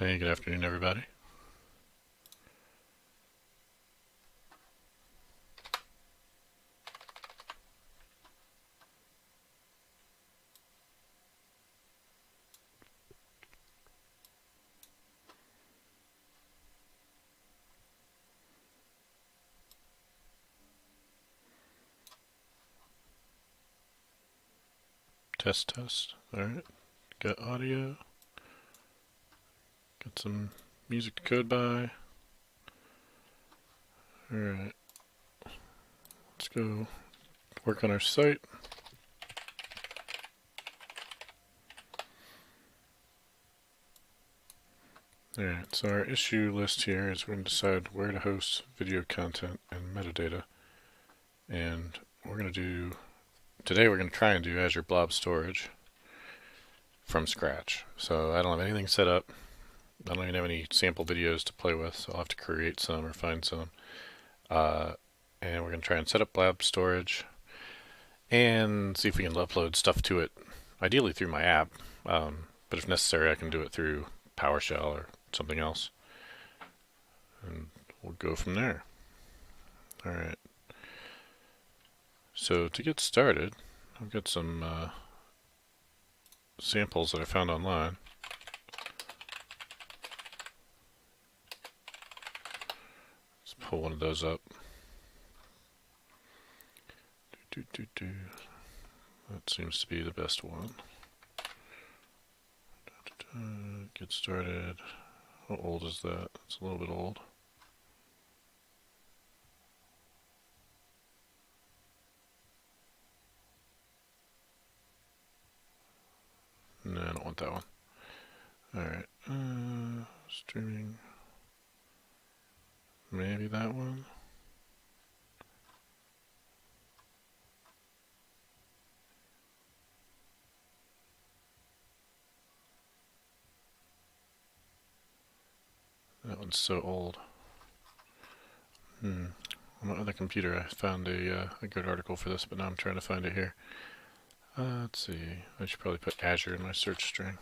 Hey, good afternoon, everybody. Test, test. Alright, got audio. Got some music to code by. Alright, let's go work on our site. Alright, so our issue list here is we're going to decide where to host video content and metadata. And we're going to do, today we're going to try and do Azure Blob storage from scratch. So I don't have anything set up. I don't even have any sample videos to play with, so I'll have to create some or find some. And we're going to try and set up Blob storage and see if we can upload stuff to it, ideally through my app, but if necessary I can do it through PowerShell or something else, and we'll go from there. Alright, so to get started, I've got some samples that I found online. Let's pull one of those up. That seems to be the best one. Get started. How old is that? It's a little bit old. No, I don't want that one. Alright, streaming. Maybe that one. That one's so old. On my other computer I found a good article for this, but now I'm trying to find it here. Let's see. I should probably put Azure in my search string.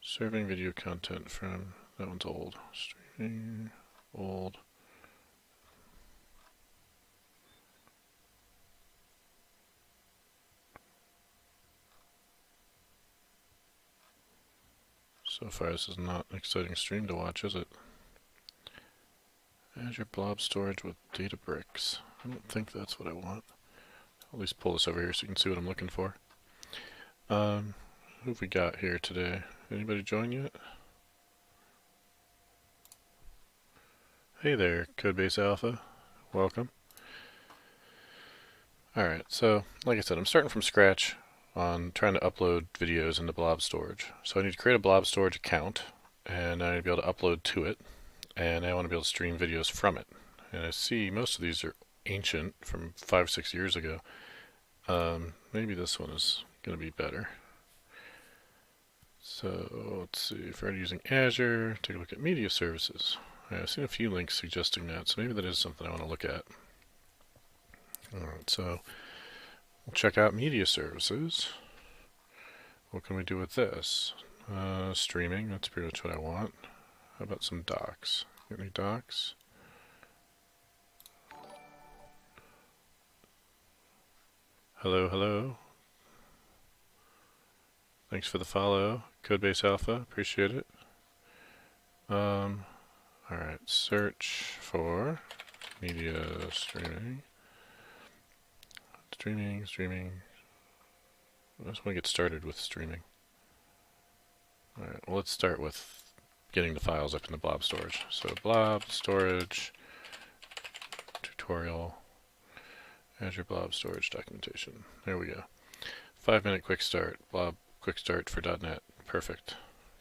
Serving video content from, that one's old. Streaming, old. So far this is not an exciting stream to watch, is it? Azure Blob storage with Databricks. I don't think that's what I want. I'll at least pull this over here so you can see what I'm looking for. Who have we got here today? Anybody join yet? Hey there, Codebase Alpha. Welcome. Alright, so like I said, I'm starting from scratch on trying to upload videos into Blob storage. So I need to create a Blob storage account, and I need to be able to upload to it, and I want to be able to stream videos from it. And I see most of these are ancient, from 5-6 years ago. Maybe this one is going to be better. So let's see, if we're using Azure, take a look at media services. I've seen a few links suggesting that, so maybe that is something I want to look at. Alright, so we'll check out media services. What can we do with this? Streaming, that's pretty much what I want. How about some docs? Got any docs? Hello, hello. Thanks for the follow, Codebase Alpha, appreciate it. Alright, search for media streaming. Streaming. I just want to get started with streaming. Alright, well let's start with getting the files up in the Blob storage. So Blob storage, tutorial, Azure Blob storage documentation. There we go. 5-minute quick start, Blob quick start for .NET. Perfect.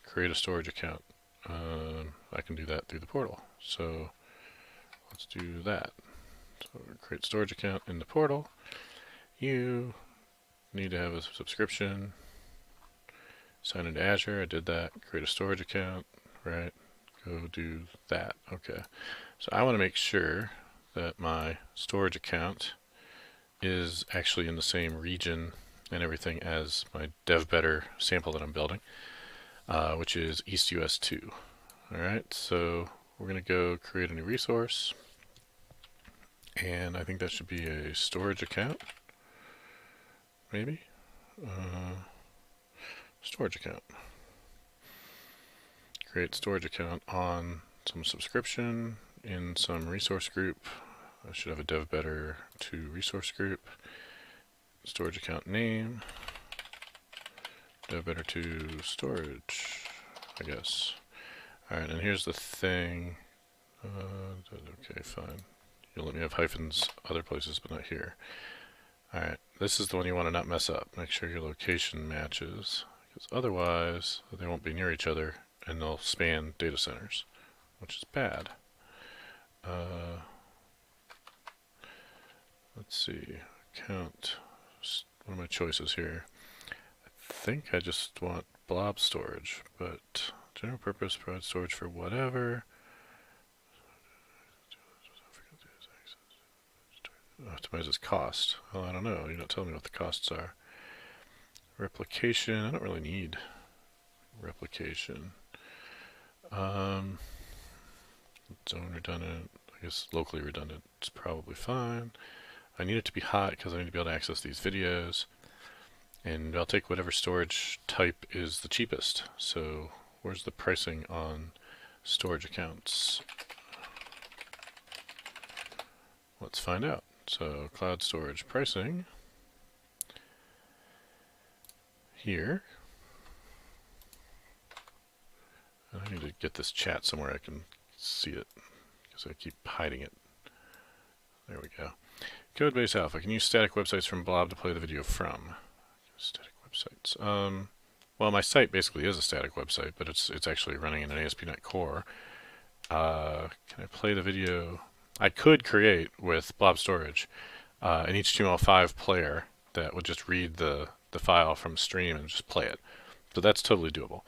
Create a storage account. I can do that through the portal. So let's do that. So create storage account in the portal. You need to have a subscription. Sign into Azure. I did that. Create a storage account. Right. Go do that. Okay. So I want to make sure that my storage account is actually in the same region and everything as my dev better sample that I'm building, which is EastUS2. Alright, so we're going to go create a new resource, and I think that should be a storage account, maybe? Storage account. Create storage account on some subscription in some resource group. I should have a dev better to resource group. Storage account name. Dev better to storage, I guess. Alright, and here's the thing. Okay, fine. You'll let me have hyphens other places, but not here. Alright, this is the one you want to not mess up. Make sure your location matches, because otherwise they won't be near each other and they'll span data centers, which is bad. Let's see, count. What are my choices here? I think I just want blob storage, but general purpose provide storage for whatever. Optimizes cost. Well, I don't know. You're not telling me what the costs are. Replication. I don't really need replication. Zone redundant. I guess locally redundant is probably fine. I need it to be hot because I need to be able to access these videos. And I'll take whatever storage type is the cheapest. So where's the pricing on storage accounts? Let's find out. So cloud storage pricing here. I need to get this chat somewhere I can see it because I keep hiding it. There we go. Codebase alpha. Can use static websites from Blob to play the video from. Static websites. Well, my site basically is a static website, but it's actually running in an ASP.NET Core. Can I play the video? I could create with Blob storage an HTML5 player that would just read the file from stream and just play it. So that's totally doable.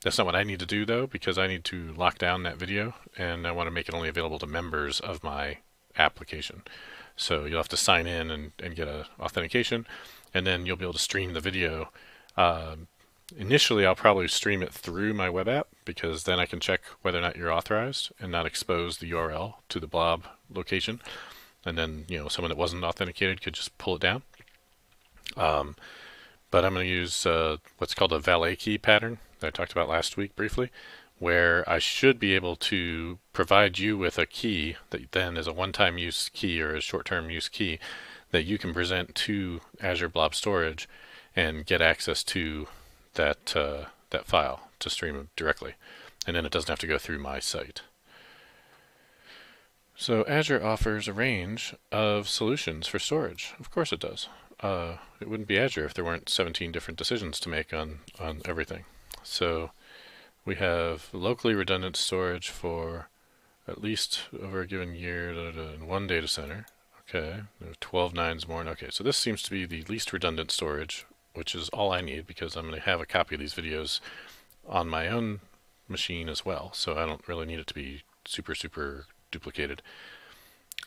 That's not what I need to do though, because I need to lock down that video and I want to make it only available to members of my application. So you'll have to sign in and get a authentication, and then you'll be able to stream the video. Initially, I'll probably stream it through my web app, because then I can check whether or not you're authorized and not expose the URL to the Blob location. And then, you know, someone that wasn't authenticated could just pull it down. But I'm going to use what's called a valet key pattern that I talked about last week briefly, where I should be able to provide you with a key that then is a one-time use key or a short-term use key that you can present to Azure Blob Storage and get access to that file to stream it directly. And then it doesn't have to go through my site. So Azure offers a range of solutions for storage. Of course it does. It wouldn't be Azure if there weren't 17 different decisions to make on everything. So we have locally redundant storage for at least over a given year in one data center. Okay, there are 12 nines more. Okay, so this seems to be the least redundant storage, which is all I need because I'm going to have a copy of these videos on my own machine as well. So I don't really need it to be super duplicated.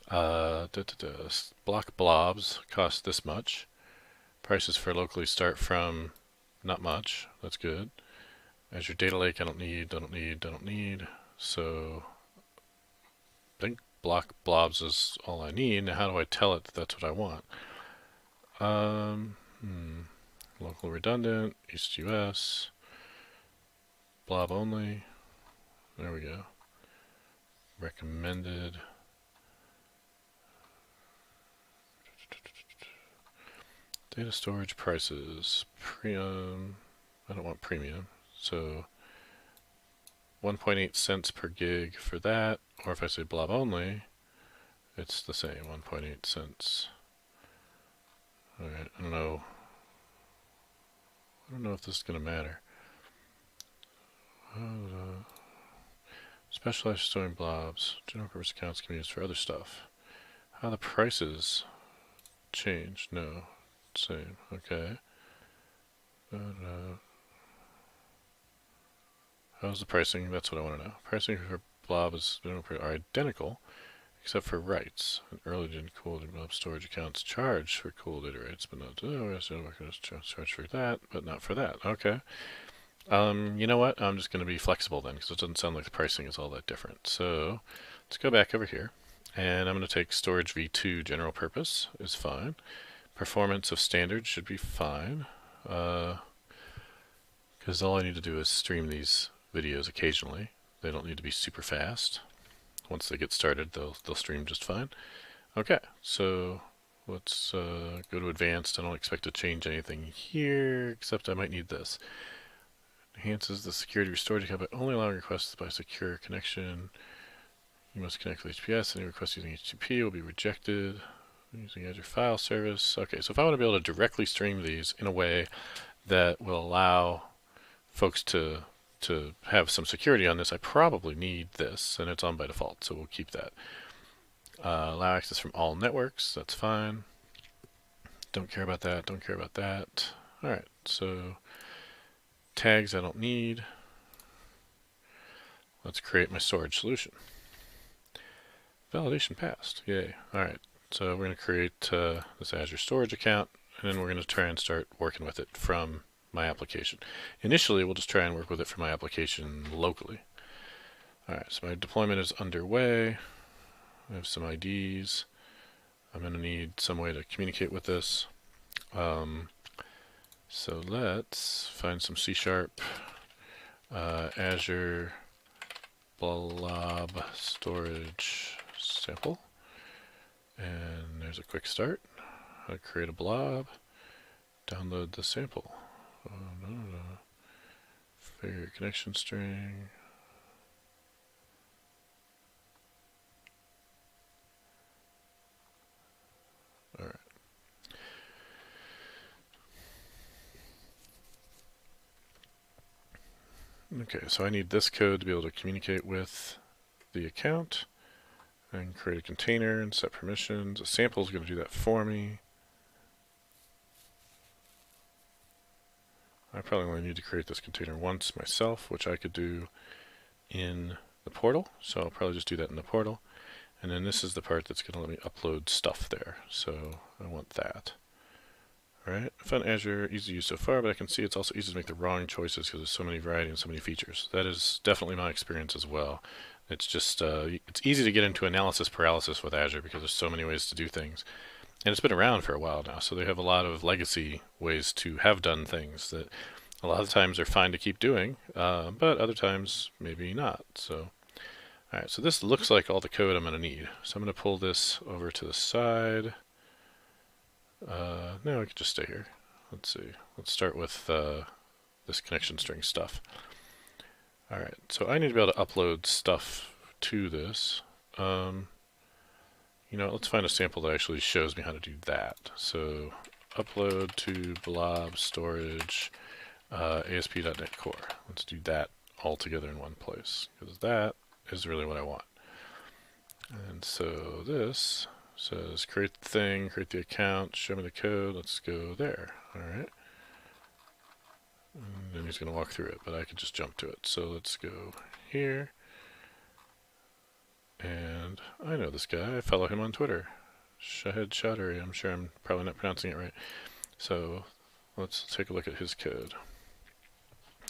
Block blobs cost this much. Prices for locally start from not much. That's good. Azure Data Lake I don't need. So I think block blobs is all I need. Now how do I tell it that that's what I want? Local redundant, EastUS, blob only. There we go. Recommended. Data storage prices. Premium. I don't want premium. So 1.8 cents per gig for that. Or if I say blob only, it's the same, 1.8 cents. Alright, I don't know if this is going to matter. Specialized storing blobs. General purpose accounts can be used for other stuff. How the prices change? No. Same. Okay. How's the pricing? That's what I want to know. Pricing for blob are identical, except for writes. An early gen cool Blob storage accounts charge for cool data writes, but not charge for that, but not for that. Okay. You know what? I'm just going to be flexible then, because it doesn't sound like the pricing is all that different. So let's go back over here, and I'm going to take storage v2 general purpose is fine. Performance of standard should be fine, because all I need to do is stream these videos occasionally. They don't need to be super fast. Once they get started, they'll stream just fine. Okay, so let's go to advanced. I don't expect to change anything here, except I might need this. Enhances the security of your storage account by only allowing requests by secure connection. You must connect with HTTPS. Any request using HTTP will be rejected. Using Azure File Service. Okay, so if I want to be able to directly stream these in a way that will allow folks to have some security on this, I probably need this, and it's on by default, so we'll keep that. Allow access from all networks. That's fine. Don't care about that. Don't care about that. All right, so tags I don't need. Let's create my storage solution. Validation passed. Yay. All right. So we're going to create this Azure storage account, and then we're going to try and start working with it from my application. Initially, we'll just try and work with it from my application locally. All right. So my deployment is underway. I have some IDs. I'm going to need some way to communicate with this. So let's find some C#, Azure Blob storage sample, and there's a quick start. How to create a blob, download the sample. Figure connection string. All right. Okay, so I need this code to be able to communicate with the account and create a container and set permissions. A sample is going to do that for me. I probably only need to create this container once myself, which I could do in the portal. So I'll probably just do that in the portal. And then this is the part that's going to let me upload stuff there. So I want that. Alright, I found Azure easy to use so far, but I can see it's also easy to make the wrong choices because there's so many variety and so many features. That is definitely my experience as well. It's just, it's easy to get into analysis paralysis with Azure because there's so many ways to do things. And it's been around for a while now, so they have a lot of legacy ways to have done things that a lot of times are fine to keep doing, but other times maybe not. So, alright, so this looks like all the code I'm going to need. So I'm going to pull this over to the side. No, I could just stay here. Let's see. Let's start with this connection string stuff. Alright, so I need to be able to upload stuff to this. You know, let's find a sample that actually shows me how to do that. So, upload to Blob storage ASP.NET Core. Let's do that all together in one place, because that is really what I want. And so this says create the thing, create the account, show me the code, let's go there. Alright. And then he's going to walk through it, but I could just jump to it. So let's go here. And I know this guy, I follow him on Twitter. Shahid Chaudhary, I'm sure I'm probably not pronouncing it right. So let's take a look at his code.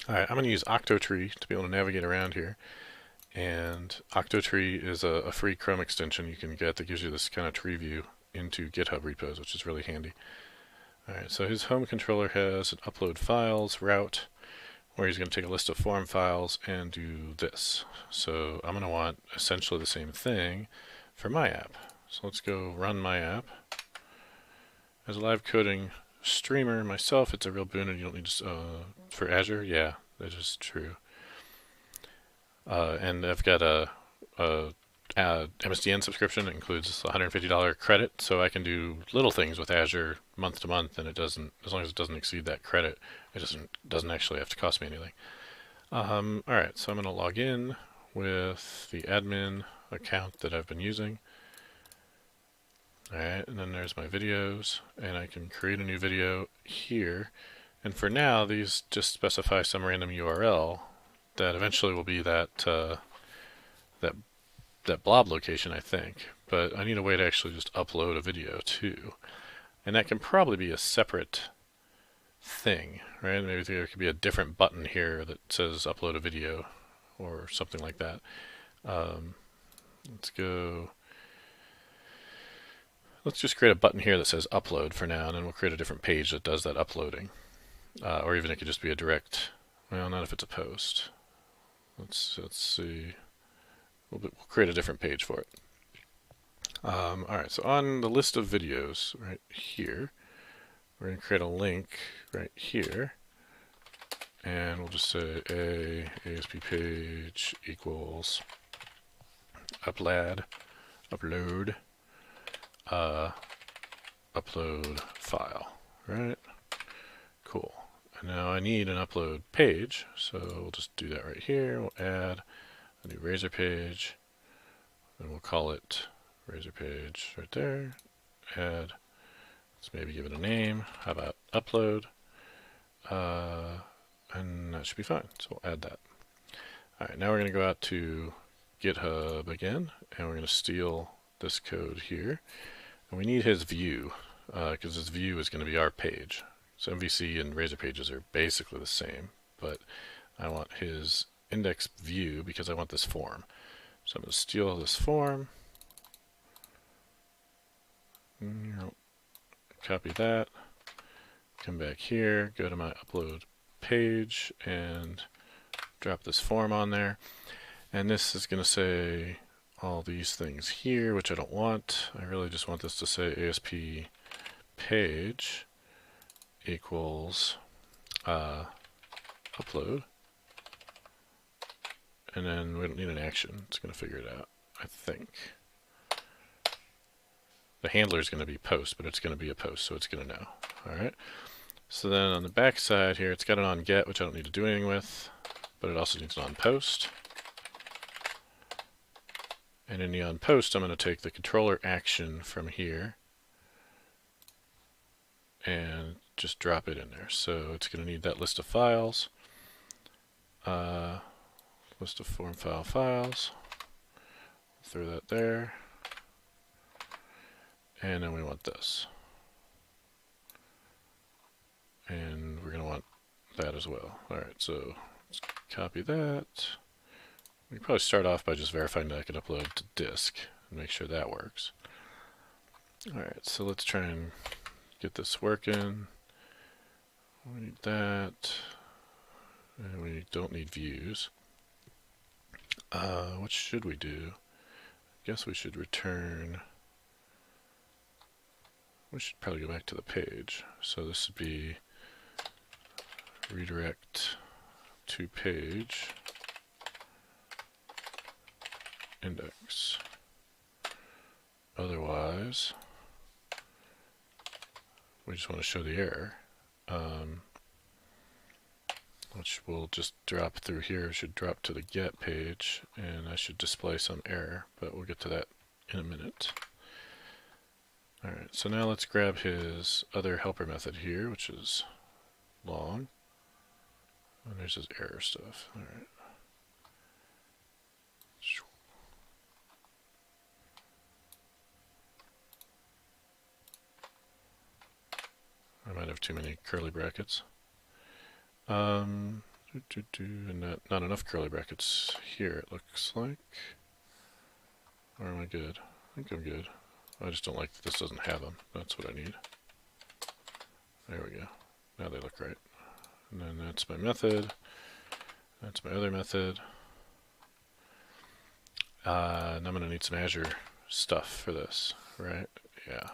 Alright, I'm going to use Octotree to be able to navigate around here. And Octotree is a free Chrome extension you can get that gives you this kind of tree view into GitHub repos, which is really handy. Alright, so his home controller has an upload files route where he's going to take a list of form files and do this. So I'm going to want essentially the same thing for my app. So let's go run my app. As a live coding streamer myself, it's a real boon, and you don't need to, for Azure, yeah, that is true. And I've got a MSDN subscription that includes a $150 credit, so I can do little things with Azure month to month, and it doesn't, as long as it doesn't exceed that credit, it doesn't actually have to cost me anything. Alright, so I'm going to log in with the admin account that I've been using. Alright, and then there's my videos, and I can create a new video here. And for now, these just specify some random URL that eventually will be that that that blob location, I think, but I need a way to actually just upload a video too. And that can probably be a separate thing, right? Maybe there could be a different button here that says upload a video or something like that. Let's just create a button here that says upload for now, and then we'll create a different page that does that uploading. Or even it could just be a direct, well, not if it's a post. Let's see. We'll create a different page for it. Alright, so on the list of videos right here, we're going to create a link right here, and we'll just say ASP page equals upload upload file, right? Cool. And now I need an upload page, so we'll just do that right here. We'll add a new Razor page, and we'll call it Razor page right there. Add, let's maybe give it a name. How about upload? And that should be fine. So we'll add that. Alright, now we're going to go out to GitHub again, and we're going to steal this code here. And we need his view, because his view is going to be our page. So MVC and Razor pages are basically the same, but I want his index view because I want this form. So I'm going to steal this form. Copy that. Come back here, go to my upload page, and drop this form on there. And this is going to say all these things here, which I don't want. I really just want this to say ASP page equals upload. And then we don't need an action. It's going to figure it out, I think. The handler is going to be post, but it's going to be a post, so it's going to know. Alright. So then on the back side here, it's got an on get, which I don't need to do anything with, but it also needs an on post. And in the on post, I'm going to take the controller action from here and just drop it in there. So it's going to need that list of files, list of form file files. Throw that there. And then we want this. And we're going to want that as well. Alright, so let's copy that. We can probably start off by just verifying that I can upload to disk and make sure that works. Alright, so let's try and get this working. We need that. And we don't need views. What should we do? I guess we should return. We should probably go back to the page. So this would be redirect to page index. Otherwise, we just want to show the error, which will just drop through here. It should drop to the get page, and I should display some error, but we'll get to that in a minute. Alright, so now let's grab his other helper method here, which is long. And there's his error stuff. Alright. I might have too many curly brackets. And not enough curly brackets here, it looks like. Or am I good? I think I'm good. I just don't like that this doesn't have them. That's what I need. There we go. Now they look right. And then that's my method. That's my other method. And I'm going to need some Azure stuff for this, right? Yeah.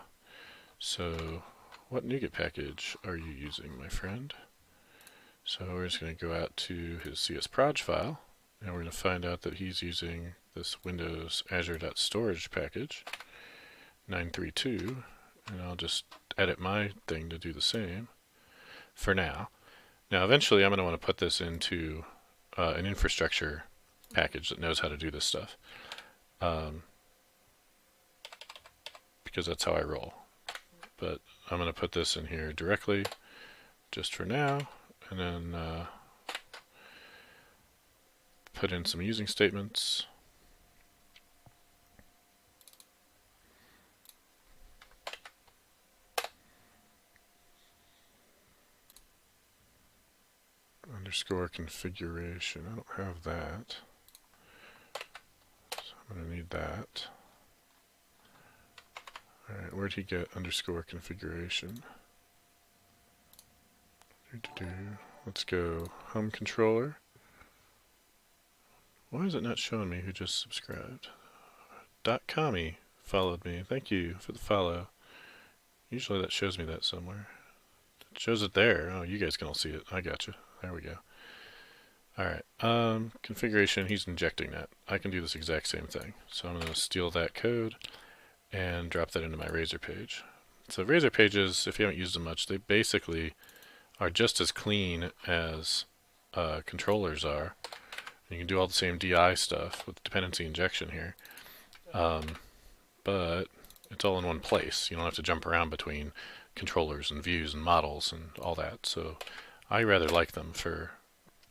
So what NuGet package are you using, my friend? So we're just going to go out to his csproj file, and we're going to find out that he's using this Windows Azure.storage package, 932, and I'll just edit my thing to do the same for now. Now eventually I'm going to want to put this into an infrastructure package that knows how to do this stuff, because that's how I roll. But I'm going to put this in here directly just for now, and then put in some using statements. underscore configuration. I don't have that. So I'm going to need that. Alright, where'd he get underscore configuration? Let's go home controller. Why is it not showing me who just subscribed? .commie followed me. Thank you for the follow. Usually that shows me that somewhere. It shows it there. Oh, you guys can all see it. I got you. There we go. Alright, configuration, he's injecting that. I can do this exact same thing. So I'm going to steal that code and drop that into my Razor page. So Razor pages, if you haven't used them much, they basically are just as clean as controllers are. You can do all the same DI stuff with dependency injection here. But it's all in one place. You don't have to jump around between controllers and views and models and all that. So I rather like them for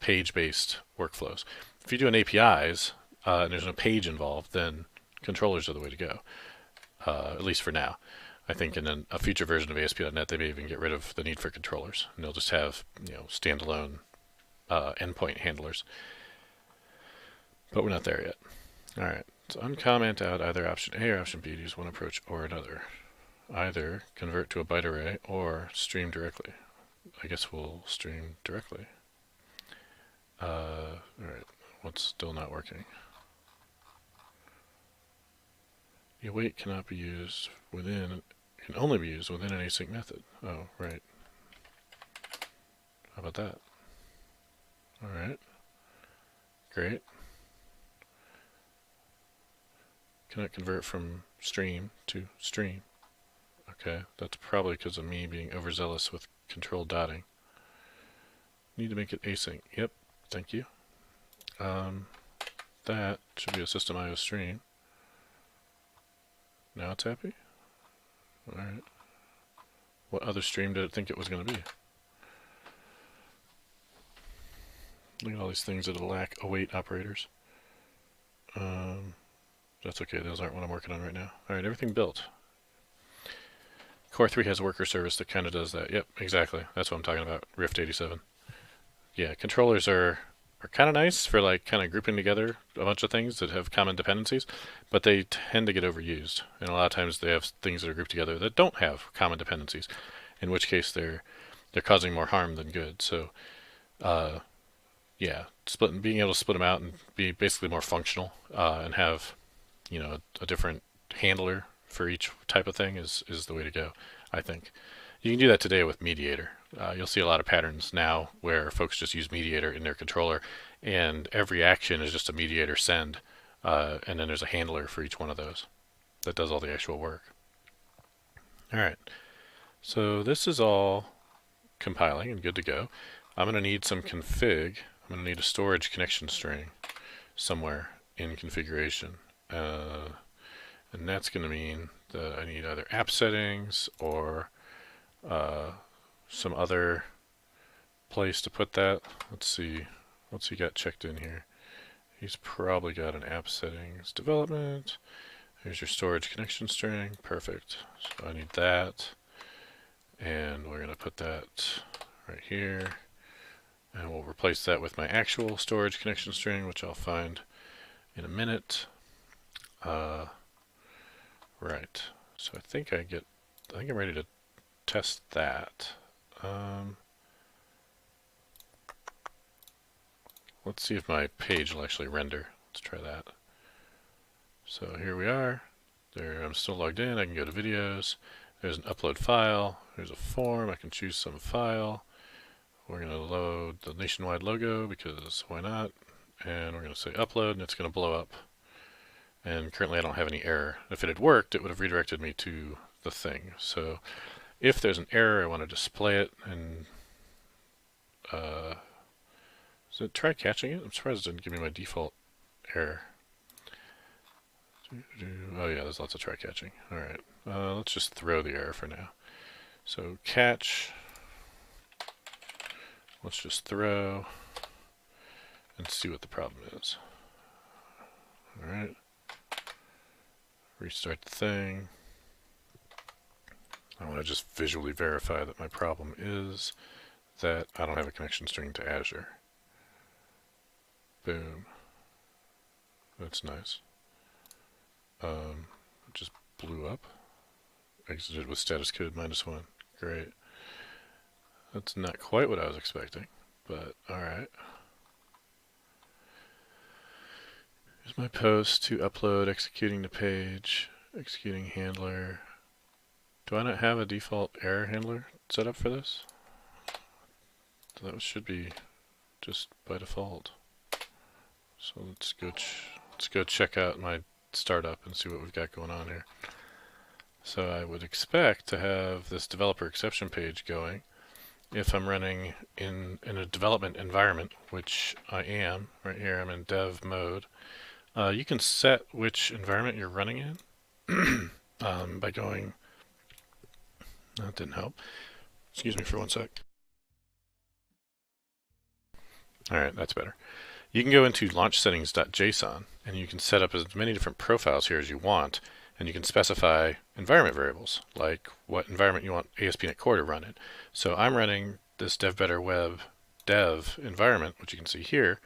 page-based workflows. If you're doing APIs and there's no page involved, then controllers are the way to go, at least for now. I think in a future version of ASP.NET they may even get rid of the need for controllers, and they'll just have standalone endpoint handlers. But we're not there yet. Alright, so uncomment out either option A or option B to use one approach or another. Either convert to a byte array or stream directly. I guess we'll stream directly. Alright, what's still not working? The await cannot be used within, can only be used within an async method. Oh, right. How about that? Alright. Great. Cannot convert from stream to stream. Okay, that's probably because of me being overzealous with control dotting. Need to make it async. Yep, thank you. That should be a system IO stream. Now it's happy? Alright. What other stream did it think it was going to be? Look at all these things that lack await operators. That's okay, those aren't what I'm working on right now. Alright, everything built. Core 3 has a worker service that kind of does that. Yep, exactly. That's what I'm talking about. Rift 87. Yeah, controllers are kind of nice for like kind of grouping together a bunch of things that have common dependencies, but they tend to get overused. And a lot of times they have things that are grouped together that don't have common dependencies, in which case they're causing more harm than good. So, yeah, being able to split them out and be basically more functional and have a different handler for each type of thing is the way to go, I think. You can do that today with Mediator. You'll see a lot of patterns now where folks just use Mediator in their controller, and every action is just a Mediator send, and then there's a handler for each one of those that does all the actual work. Alright, so this is all compiling and good to go. I'm going to need some config. I'm going to need a storage connection string somewhere in configuration. And that's going to mean that I need either app settings or some other place to put that. Let's see what's he got checked in here. He's probably got an app settings development. Here's your storage connection string. Perfect. So I need that, and we're going to put that right here, and we'll replace that with my actual storage connection string, which I'll find in a minute. Right. So I think I'm ready to test that. Let's see if my page will actually render. Let's try that. So here we are. There, I'm still logged in. I can go to videos. There's an upload file. There's a form. I can choose some file. We're going to load the nationwide logo because why not? And we're going to say upload, and it's going to blow up. And currently I don't have any error. If it had worked, it would have redirected me to the thing. So if there's an error, I want to display it. And so try catching it. I'm surprised it didn't give me my default error. Oh yeah, there's lots of try catching. Alright, let's just throw the error for now. So catch, let's just throw and see what the problem is. Alright, restart the thing. I want to just visually verify that my problem is that I don't have a connection string to Azure. Boom. That's nice. It just blew up. Exited with status code -1. Great. That's not quite what I was expecting, but alright. Here's my post to upload, executing the page, executing handler. Do I not have a default error handler set up for this? So that should be just by default. So let's go check out my startup and see what we've got going on here. So I would expect to have this developer exception page going if I'm running in a development environment, which I am. Right here I'm in dev mode. You can set which environment you're running in by going... That didn't help. Excuse me for one sec. Alright, that's better. You can go into launchsettings.json and you can set up as many different profiles here as you want, and you can specify environment variables, like what environment you want ASP.NET Core to run in. So I'm running this DevBetterWeb dev environment, which you can see here,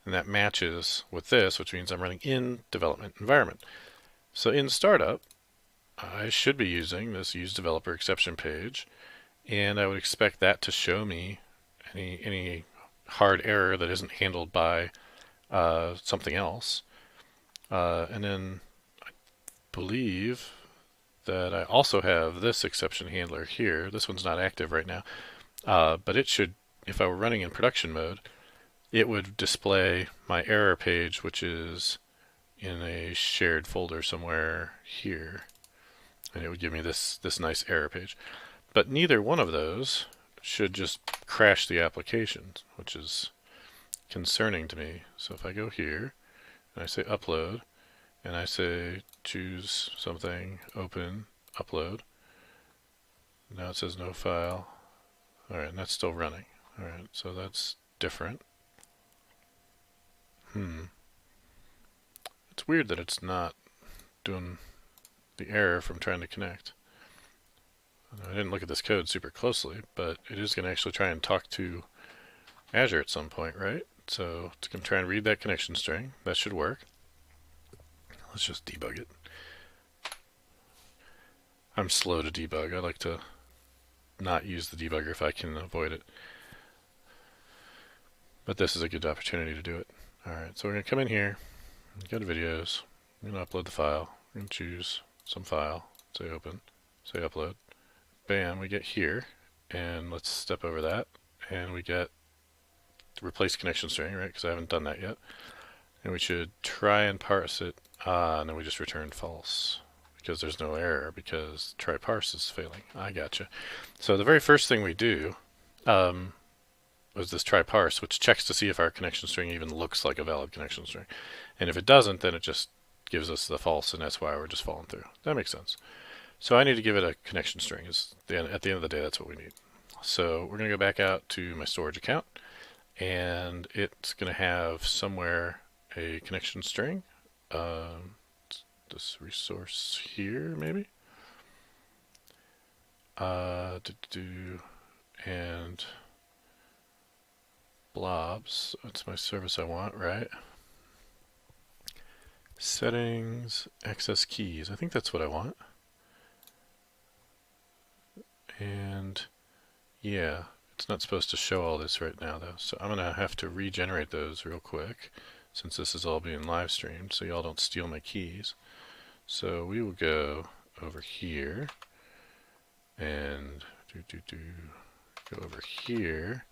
and that matches with this, which means I'm running in development environment. So in startup, I should be using this use developer exception page, and I would expect that to show me any hard error that isn't handled by something else. And then I believe that I also have this exception handler here. This one's not active right now, but it should, if I were running in production mode, it would display my error page, which is in a shared folder somewhere here, and it would give me this nice error page. But neither one of those should just crash the application, which is concerning to me. So if I go here and I say upload and I say choose something, open, upload, now it says no file. Alright, and that's still running. Alright, so that's different. It's weird that it's not doing the error from trying to connect. I didn't look at this code super closely, but it is going to actually try and talk to Azure at some point, right? So it's going to try and read that connection string. That should work. Let's just debug it. I'm slow to debug. I like to not use the debugger if I can avoid it. But this is a good opportunity to do it. Alright, so we're going to come in here, go to videos, I'm going to upload the file, we're going to choose some file, say open, say upload. Bam, we get here, and let's step over that, and we get replace connection string, right, because I haven't done that yet. And we should try and parse it, and then we just return false, because there's no error, because try parse is failing. I gotcha. So the very first thing we do was this try parse, which checks to see if our connection string even looks like a valid connection string. And if it doesn't, then it just gives us the false, and that's why we're just falling through. That makes sense. So I need to give it a connection string. At the end of the day, that's what we need. So we're going to go back out to my storage account, and it's going to have somewhere a connection string. This resource here, maybe? And blobs, that's my service I want, right? Settings, access keys, I think that's what I want. And yeah, it's not supposed to show all this right now though, so I'm gonna have to regenerate those real quick since this is all being live streamed, so y'all don't steal my keys. So we will go over here and go over here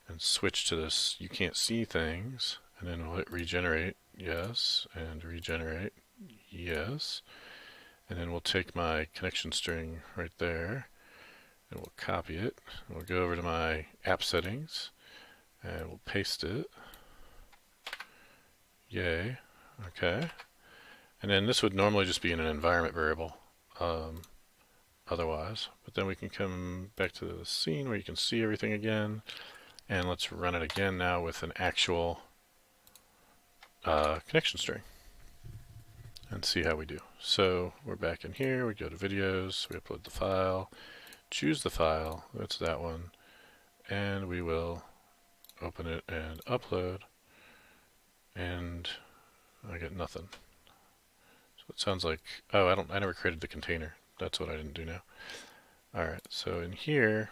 and switch to this you can't see things, and then we'll hit regenerate, yes, and regenerate, yes, and then we'll take my connection string right there and we'll copy it, and we'll go over to my app settings and we'll paste it. Yay. Okay, and then this would normally just be in an environment variable otherwise, but then we can come back to the scene where you can see everything again. And let's run it again now with an actual connection string and see how we do. So we're back in here, we go to videos, we upload the file, choose the file, that's that one, and we will open it and upload. and I get nothing. So it sounds like, oh, I never created the container. That's what I didn't do now. Alright, so in here,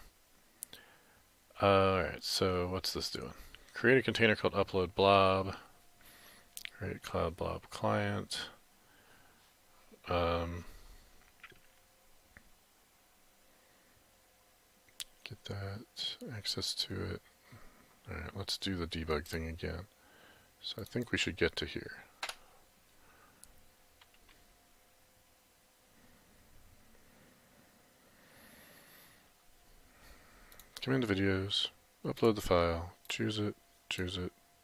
alright, so what's this doing? Create a container called upload blob. Create cloud blob client. Get that, access to it. Alright, let's do the debug thing again. So I think we should get to here. Come into videos, upload the file, choose it,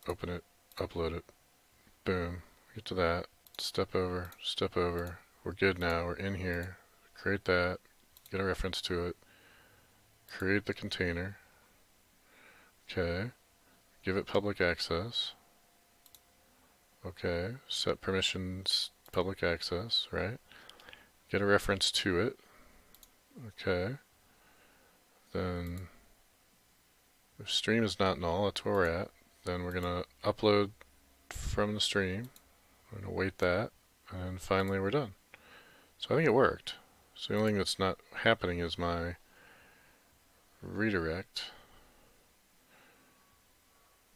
open it, upload it. Boom. Get to that. Step over, We're good now. We're in here. Create that. Get a reference to it. Create the container. Okay. Give it public access. Okay. Set permissions public access, right? Get a reference to it. Okay. Then if stream is not null, that's where we're at. Then we're going to upload from the stream. We're going to wait that, and finally we're done. So I think it worked. So the only thing that's not happening is my redirect.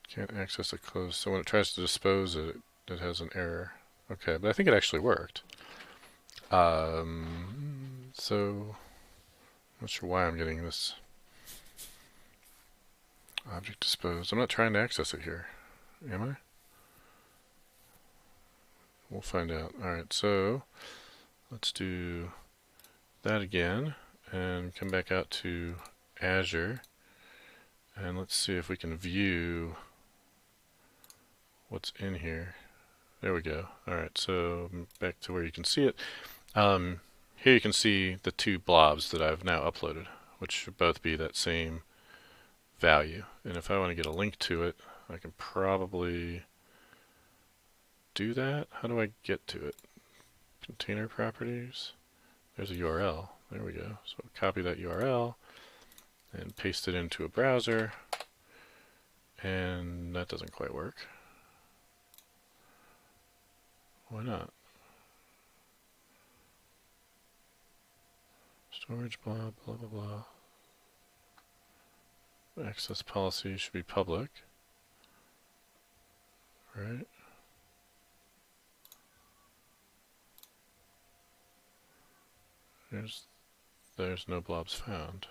Can't access a closed. So when it tries to dispose it, it has an error. Okay, but I think it actually worked. So I'm not sure why I'm getting this object disposed. I'm not trying to access it here, am I? We'll find out. Alright, so let's do that again and come back out to Azure, and let's see if we can view what's in here. There we go. Alright, so back to where you can see it. Here you can see the two blobs that I've now uploaded, which should both be that same value. And if I want to get a link to it, I can probably do that. How do I get to it? Container properties. There's a URL. There we go. So copy that URL and paste it into a browser. And that doesn't quite work. Why not? Storage blah blah blah blah. Access policy should be public. Right? There's no blobs found.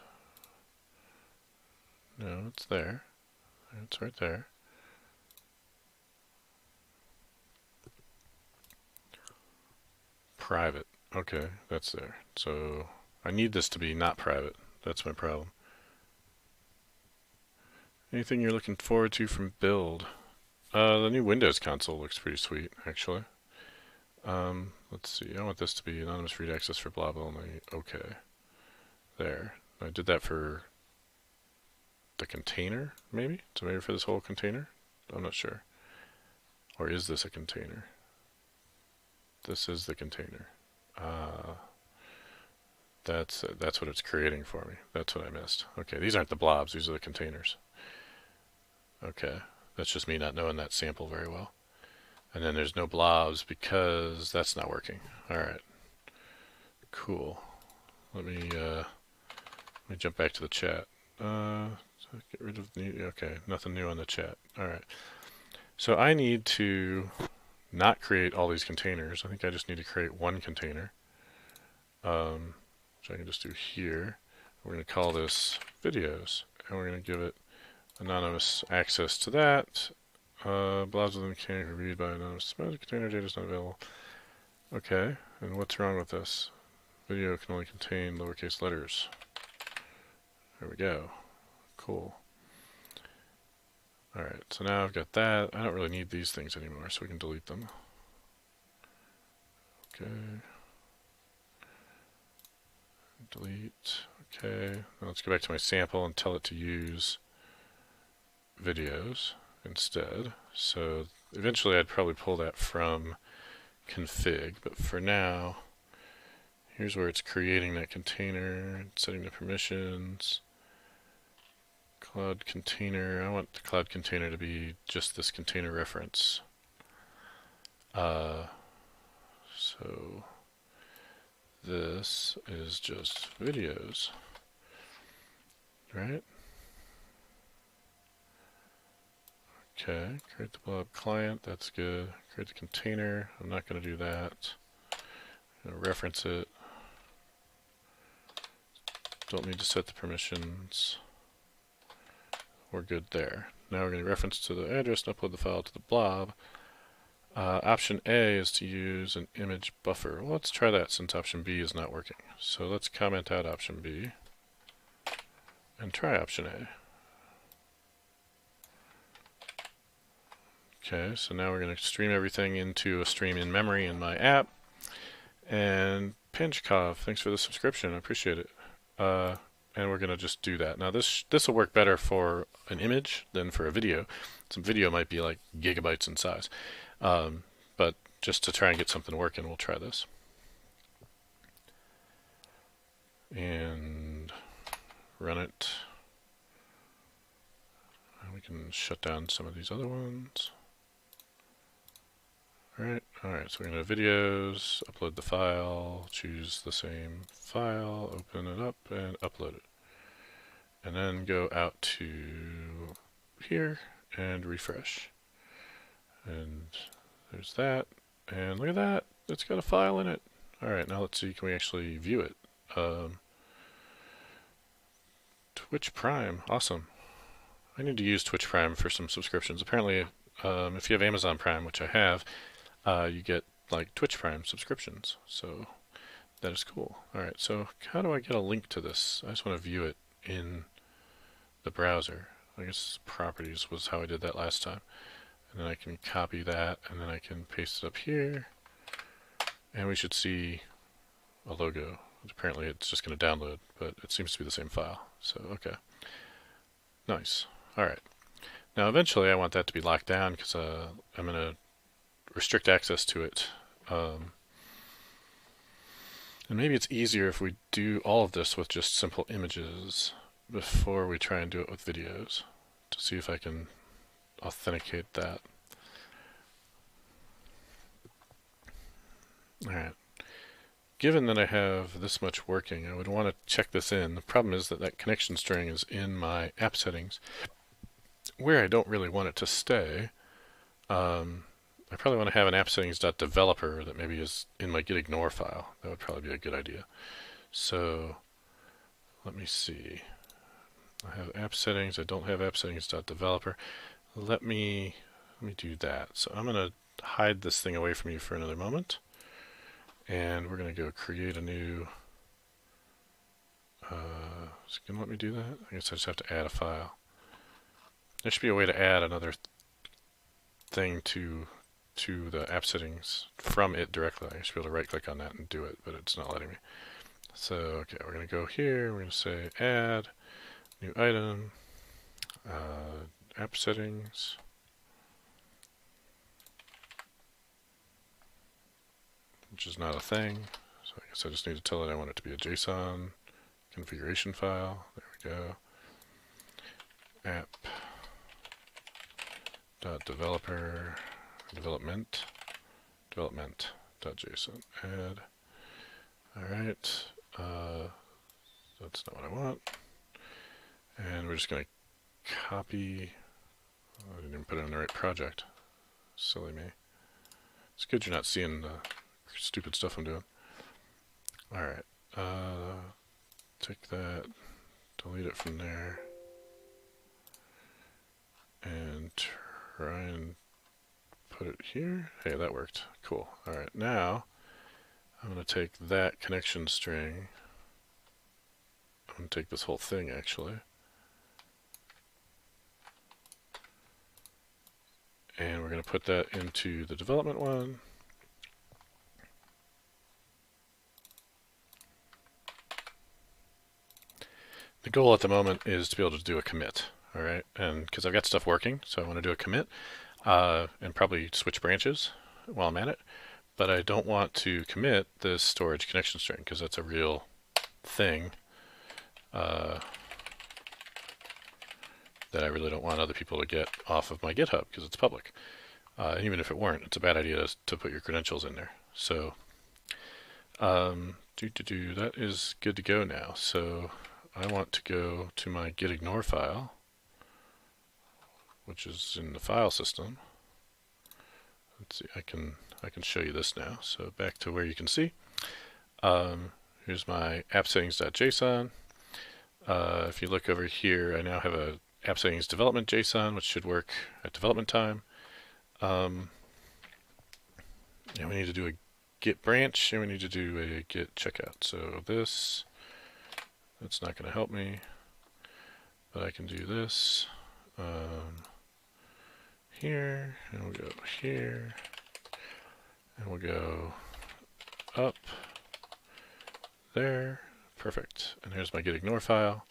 No, it's there. It's right there. Private. Okay, that's there. So I need this to be not private. That's my problem. Anything you're looking forward to from build? The new Windows console looks pretty sweet, actually. Let's see. I want this to be anonymous read access for blob only. Okay. There. I did that for the container, maybe? So maybe for this whole container? I'm not sure. Or is this a container? This is the container. That's what it's creating for me. That's what I missed. Okay, these aren't the blobs. These are the containers. Okay. That's just me not knowing that sample very well. And then there's no blobs because that's not working. Alright. Cool. Let me jump back to the chat. Get rid of the okay, nothing new on the chat. Alright. So I need to not create all these containers. I think I just need to create one container. Which I can just do here. We're going to call this videos. And we're going to give it anonymous access to that. Blobs within the container read by anonymous container data is not available. Okay, and what's wrong with this? Video can only contain lowercase letters. There we go. Cool. Alright, so now I've got that. I don't really need these things anymore, so we can delete them. Okay. Delete. Okay. Now let's go back to my sample and tell it to use videos instead. So eventually I'd probably pull that from config, but for now, here's where it's creating that container, setting the permissions. Cloud container, I want the cloud container to be just this container reference. So this is just videos, right? Okay, create the Blob client, that's good. Create the container, I'm not going to do that. I'm going to reference it. Don't need to set the permissions. We're good there. Now we're going to reference to the address and upload the file to the blob. Option A is to use an image buffer. Well, let's try that since option B is not working. So let's comment out option B and try option A. Okay, so now we're going to stream everything into a stream in memory in my app. And Pinchkov, thanks for the subscription. I appreciate it. And we're going to just do that. Now this will work better for an image than for a video. Some video might be like gigabytes in size. But just to try and get something working, we'll try this. And run it. And we can shut down some of these other ones. Alright, so we're going to videos, upload the file, choose the same file, open it up, and upload it. And then go out to here and refresh. And there's that. And look at that, it's got a file in it. Alright, now let's see, can we actually view it? Twitch Prime, awesome. I need to use Twitch Prime for some subscriptions. Apparently, if you have Amazon Prime, which I have, you get like Twitch Prime subscriptions, so that is cool. Alright, so how do I get a link to this? I just want to view it in the browser. I guess properties was how I did that last time. And then I can copy that, and then I can paste it up here, and we should see a logo. Apparently it's just going to download, but it seems to be the same file, so okay. Nice. Alright. Now eventually I want that to be locked down because I'm going to restrict access to it. And maybe it's easier if we do all of this with just simple images before we try and do it with videos, to see if I can authenticate that. Alright. Given that I have this much working, I would want to check this in. The problem is that that connection string is in my app settings, where I don't really want it to stay. I probably want to have an app settings.developer that maybe is in my git ignore file. That would probably be a good idea. So let me see. I have app settings. I don't have app settings.developer. Let me do that. So I'm going to hide this thing away from you for another moment. And we're going to go create a new... is it going to let me do that? I guess I just have to add a file. There should be a way to add another thing to the app settings from it directly. I should be able to right click on that and do it, but it's not letting me. So, okay, we're going to go here, we're going to say add, new item, app settings, which is not a thing, so I guess I just need to tell it I want it to be a JSON configuration file. There we go. App .developer development.json add. Alright, that's not what I want. And we're just going to copy. I didn't even put it in the right project. Silly me. It's good you're not seeing the stupid stuff I'm doing. Alright, take that, delete it from there, and try and put it here. Hey, that worked. Cool. Alright, now I'm going to take that connection string. I'm going to take this whole thing actually. And we're going to put that into the development one. The goal at the moment is to be able to do a commit. Alright, and because I've got stuff working, so I want to do a commit. And probably switch branches while I'm at it, but I don't want to commit this storage connection string because that's a real thing that I really don't want other people to get off of my GitHub because it's public. Even if it weren't, it's a bad idea to put your credentials in there. So that is good to go now. So I want to go to my git ignore file, which is in the file system. Let's see, I can show you this now. So back to where you can see. Here's my app settings.json. If you look over here, I now have a app settings development JSON, which should work at development time. And we need to do a git branch, and we need to do a git checkout. So that's not going to help me, but I can do this here, and we'll go here, and we'll go up there. Perfect. And here's my git ignore file.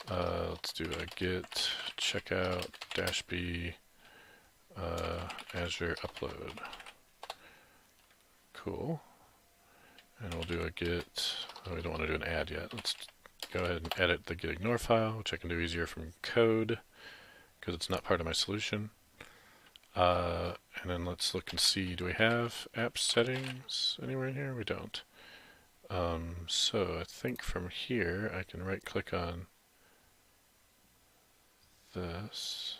Let's do a git checkout -b Azure upload. Cool. And we'll do a git. Oh, we don't want to do an add yet. Let's go ahead and edit the git ignore file, which I can do easier from code because it's not part of my solution. And then let's look and see, do we have app settings anywhere in here? We don't. So I think from here I can right click on this.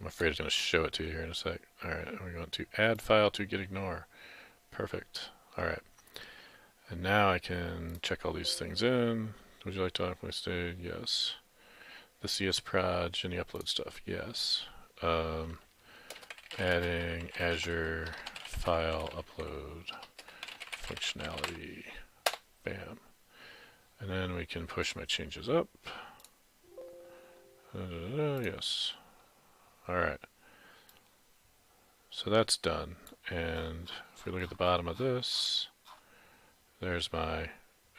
I'm afraid it's going to show it to you here in a sec. Alright, we're going to add file to git ignore. Perfect. Alright. And now I can check all these things in. Would you like to automatically stay? Yes. The CS proj and the upload stuff? Yes. Adding Azure file upload functionality. Bam. And then we can push my changes up. Yes. Alright. So that's done. And if we look at the bottom of this, there's my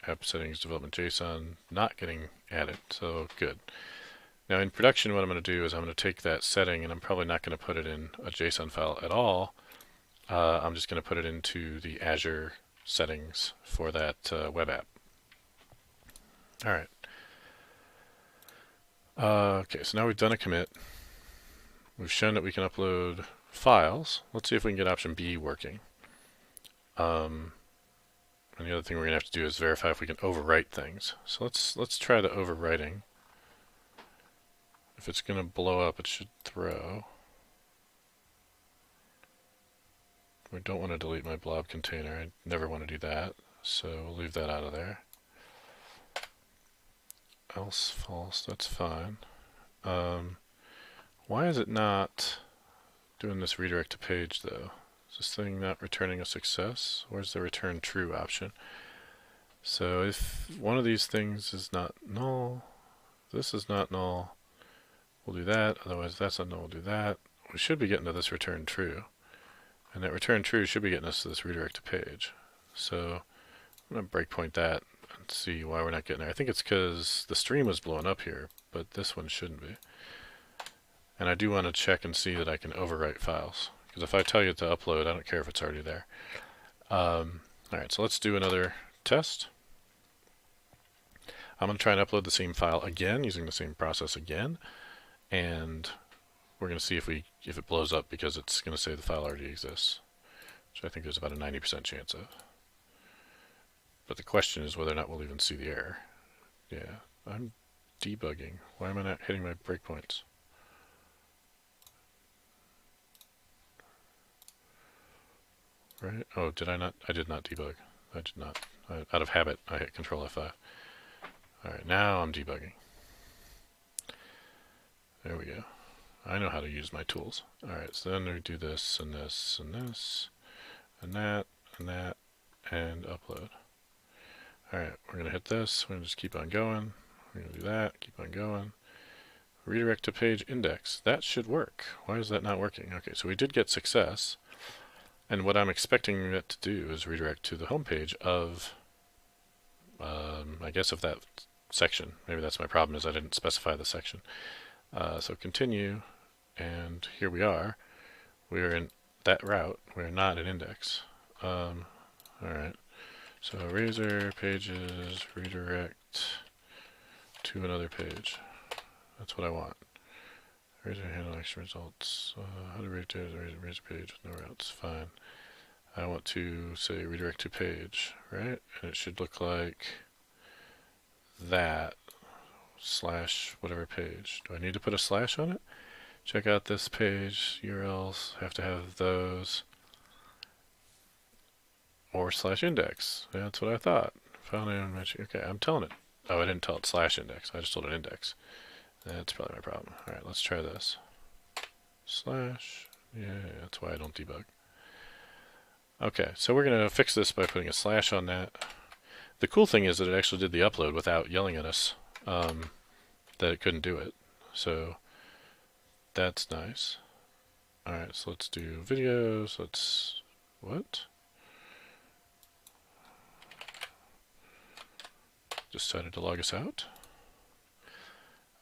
app settings development JSON not getting added. So good. Now in production, what I'm going to do is I'm going to take that setting, and I'm probably not going to put it in a JSON file at all. I'm just going to put it into the Azure settings for that web app. Alright. Okay, so now we've done a commit. We've shown that we can upload files. Let's see if we can get option B working. And the other thing we're going to have to do is verify if we can overwrite things. So let's try the overwriting. If it's going to blow up, it should throw. We don't want to delete my blob container. I never want to do that, so we'll leave that out of there. Else false, that's fine. Why is it not doing this redirect to page though? Is this thing not returning a success? Where's the return true option? So if one of these things is not null, this is not null, we'll do that. Otherwise that's not null, we'll do that. We should be getting to this return true. And that return true should be getting us to this redirect to page. So I'm going to breakpoint that and see why we're not getting there. I think it's because the stream was blowing up here, but this one shouldn't be. And I do want to check and see that I can overwrite files. Because if I tell you to upload, I don't care if it's already there. Alright, so let's do another test. I'm going to try and upload the same file again, using the same process again. And we're going to see if it blows up, because it's going to say the file already exists. Which I think there's about a 90% chance of. But the question is whether or not we'll even see the error. Yeah, I'm debugging. Why am I not hitting my breakpoints? Right? Oh, did I not? I did not debug. I did not. Out of habit, I hit Control F5. Alright, now I'm debugging. There we go. I know how to use my tools. Alright, so then we do this, and this, and this, and that, and upload. Alright, we're going to hit this. We're going to just keep on going. We're going to do that, keep on going. Redirect to page index. That should work. Why is that not working? Okay, so we did get success. And what I'm expecting it to do is redirect to the home page of, I guess, of that section. Maybe that's my problem, is I didn't specify the section. So continue, and here we are. We are in that route. We're not an index. Alright. So razor pages redirect to another page. That's what I want. Razor handle action results. How to redirect a razor page with no routes. Fine. I want to say redirect to page, right? And it should look like that slash whatever page. Do I need to put a slash on it? Check out this page. URLs have to have those. Or slash index. Yeah, that's what I thought. File name mention. Okay, I'm telling it. Oh, I didn't tell it slash index. I just told it index. That's probably my problem. Alright, let's try this. Slash. Yeah, that's why I don't debug. Okay, so we're going to fix this by putting a slash on that. The cool thing is that it actually did the upload without yelling at us that it couldn't do it. So that's nice. Alright, so let's do videos. Let's... What? Decided to log us out.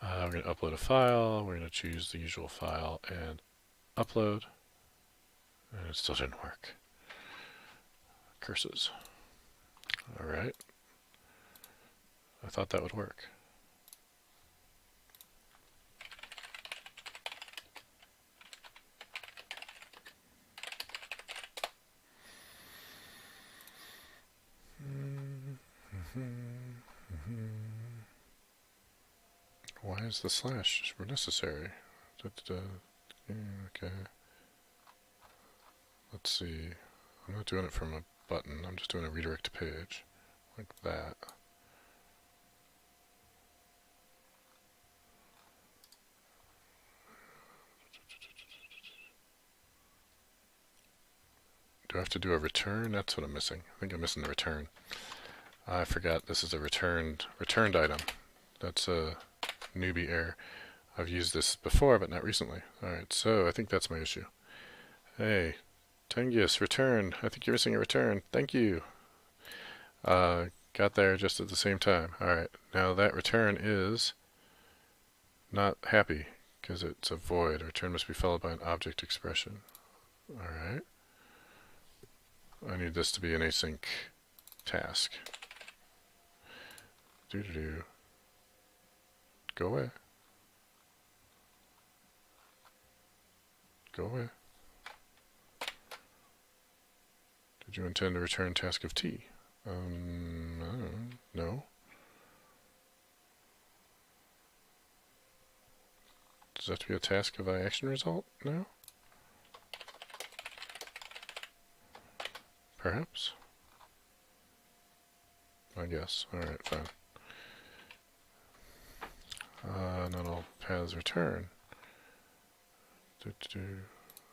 We're going to upload a file. We're going to choose the usual file and upload. And it still didn't work. Curses. Alright. I thought that would work. Why is the slash necessary? Okay. Let's see. I'm not doing it from a button. I'm just doing a redirect to page. Like that. Do I have to do a return? That's what I'm missing. I think I'm missing the return. I forgot this is a returned item. That's a newbie error. I've used this before, but not recently. Alright, so I think that's my issue. Hey, Tengius, return. I think you're missing a return. Thank you. Got there just at the same time. Alright, now that return is not happy, because it's a void. A return must be followed by an object expression. Alright. I need this to be an async task. Do. Go away. Go away. Did you intend to return task of T? No. Does that have to be a task of action result now? Perhaps? I guess. Alright, fine. Not all paths return.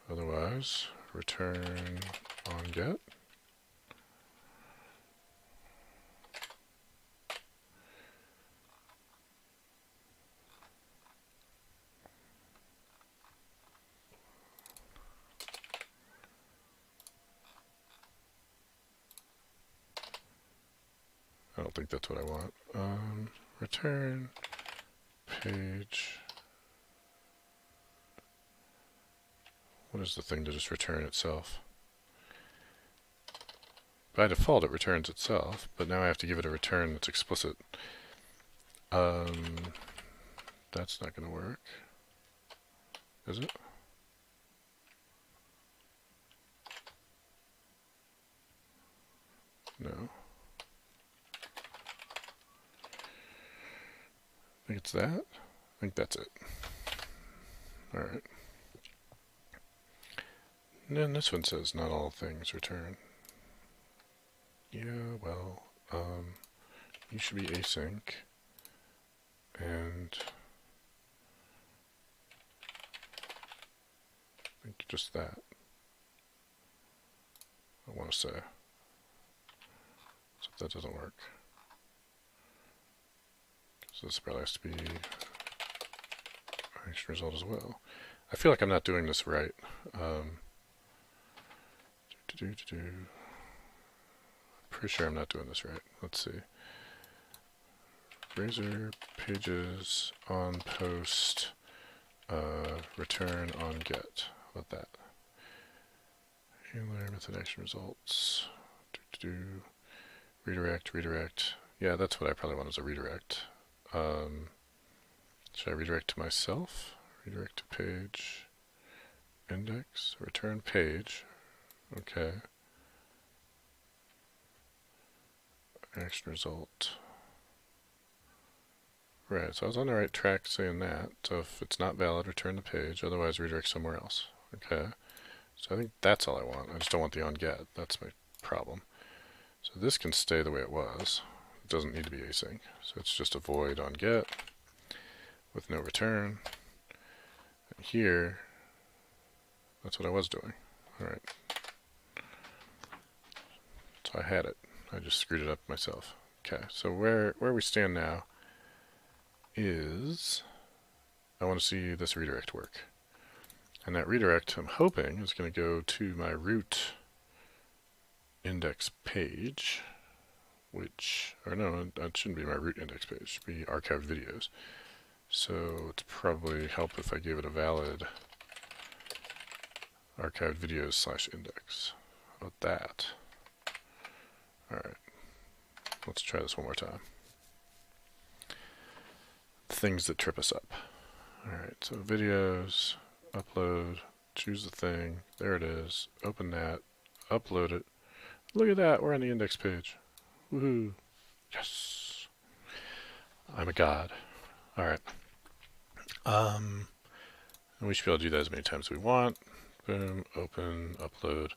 Otherwise, return on get. I don't think that's what I want. Return page. What is the thing to just return itself? By default, it returns itself, but now I have to give it a return that's explicit. That's not going to work. Is it? No. I think it's that. I think that's it. Alright. And then this one says not all things return. Yeah, well, you should be async. And I think just that. I want to say. So that doesn't work. So this probably has to be action result as well. I feel like I'm not doing this right. Pretty sure I'm not doing this right. Let's see. Razor pages on post return on get. How about that? Handler method action results. redirect. Yeah, that's what I probably want as a redirect. Should I redirect to myself? Redirect to page, index, return page. Okay. Action result. Right, so I was on the right track saying that. So if it's not valid, return the page. Otherwise, redirect somewhere else. Okay. So I think that's all I want. I just don't want the onGet. That's my problem. So this can stay the way it was. It doesn't need to be async. So it's just a void onGet with no return. And here, that's what I was doing. All right. So I had it. I just screwed it up myself. Okay, so where we stand now is I want to see this redirect work. And that redirect, I'm hoping, is going to go to my root index page, which, or no, that shouldn't be my root index page. It should be archived videos. So it's probably help if I gave it a valid archived videos /index. How about that? Alright, let's try this one more time. Things that trip us up. Alright, so videos, upload, choose the thing, there it is, open that, upload it. Look at that, we're on the index page. Woohoo! Yes! I'm a god. Alright. And we should be able to do that as many times as we want. Boom, open, upload.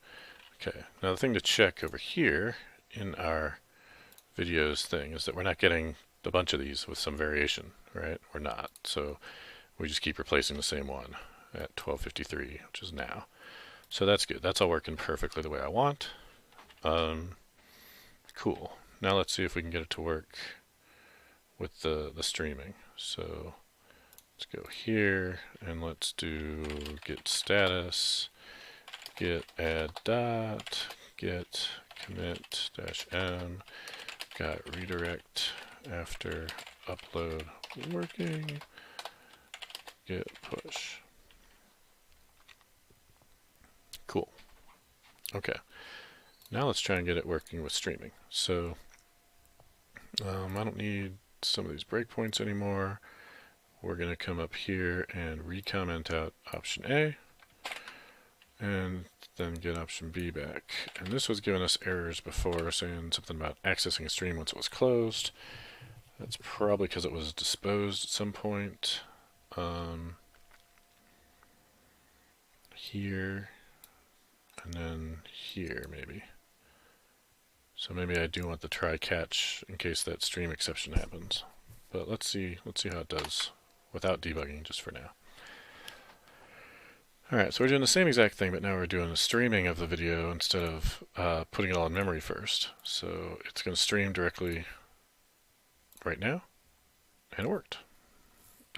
Okay, now the thing to check over here in our videos thing is that we're not getting a bunch of these with some variation, right? We're not. So we just keep replacing the same one at 12:53, which is now. So that's good. That's all working perfectly the way I want. Cool. Now let's see if we can get it to work with the streaming. So let's go here and let's do git status, git add dot, git commit -m, got redirect after upload working, git push. Cool. Okay. Now let's try and get it working with streaming. So I don't need some of these breakpoints anymore. We're going to come up here and recomment out option A and then get option B back. And this was giving us errors before, saying something about accessing a stream once it was closed. That's probably because it was disposed at some point. Here and then here maybe. So maybe I do want the try catch in case that stream exception happens. But let's see how it does without debugging just for now. Alright, so we're doing the same exact thing, but now we're doing a streaming of the video instead of putting it all in memory first. So it's going to stream directly right now, and it worked.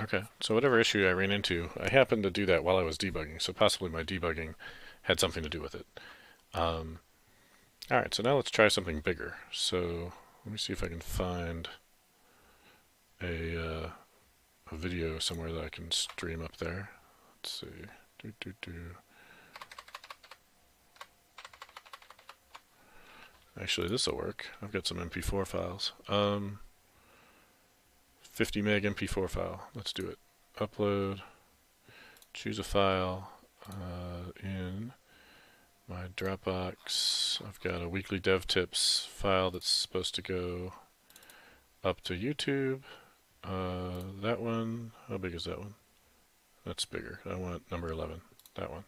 Okay, so whatever issue I ran into, I happened to do that while I was debugging, so possibly my debugging had something to do with it. Alright, so now let's try something bigger. So let me see if I can find a video somewhere that I can stream up there. Let's see. Actually, this will work. I've got some MP4 files. 50 meg MP4 file. Let's do it. Upload. Choose a file. In my Dropbox, I've got a weekly dev tips file that's supposed to go up to YouTube. That one, how big is that one? That's bigger. I want number 11, that one.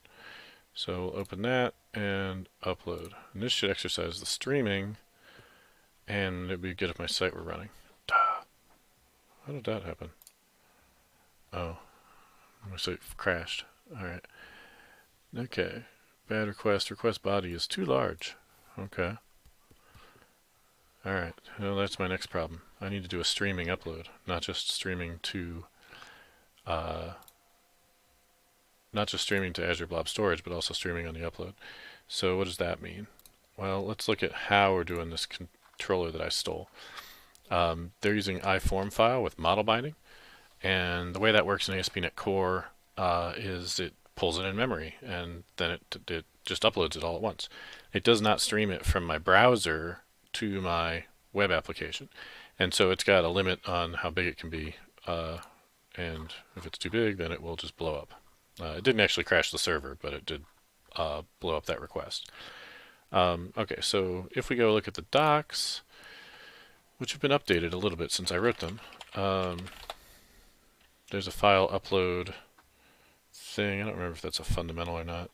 So we'll open that and upload. And this should exercise the streaming, and it'd be good if my site were running. Duh. How did that happen? Oh, my site crashed. Alright. Okay. Bad request. Request body is too large. Okay. Alright. Well, that's my next problem. I need to do a streaming upload, not just streaming to Azure Blob Storage, but also streaming on the upload. So what does that mean? Well, let's look at how we're doing this controller that I stole. They're using iForm file with model binding, and the way that works in ASP.NET Core is it pulls it in memory, and then it just uploads it all at once. It does not stream it from my browser to my web application. And so it's got a limit on how big it can be, and if it's too big, then it will just blow up. It didn't actually crash the server, but it did blow up that request. Okay, so if we go look at the docs, which have been updated a little bit since I wrote them, there's a file upload thing. I don't remember if that's a fundamental or not.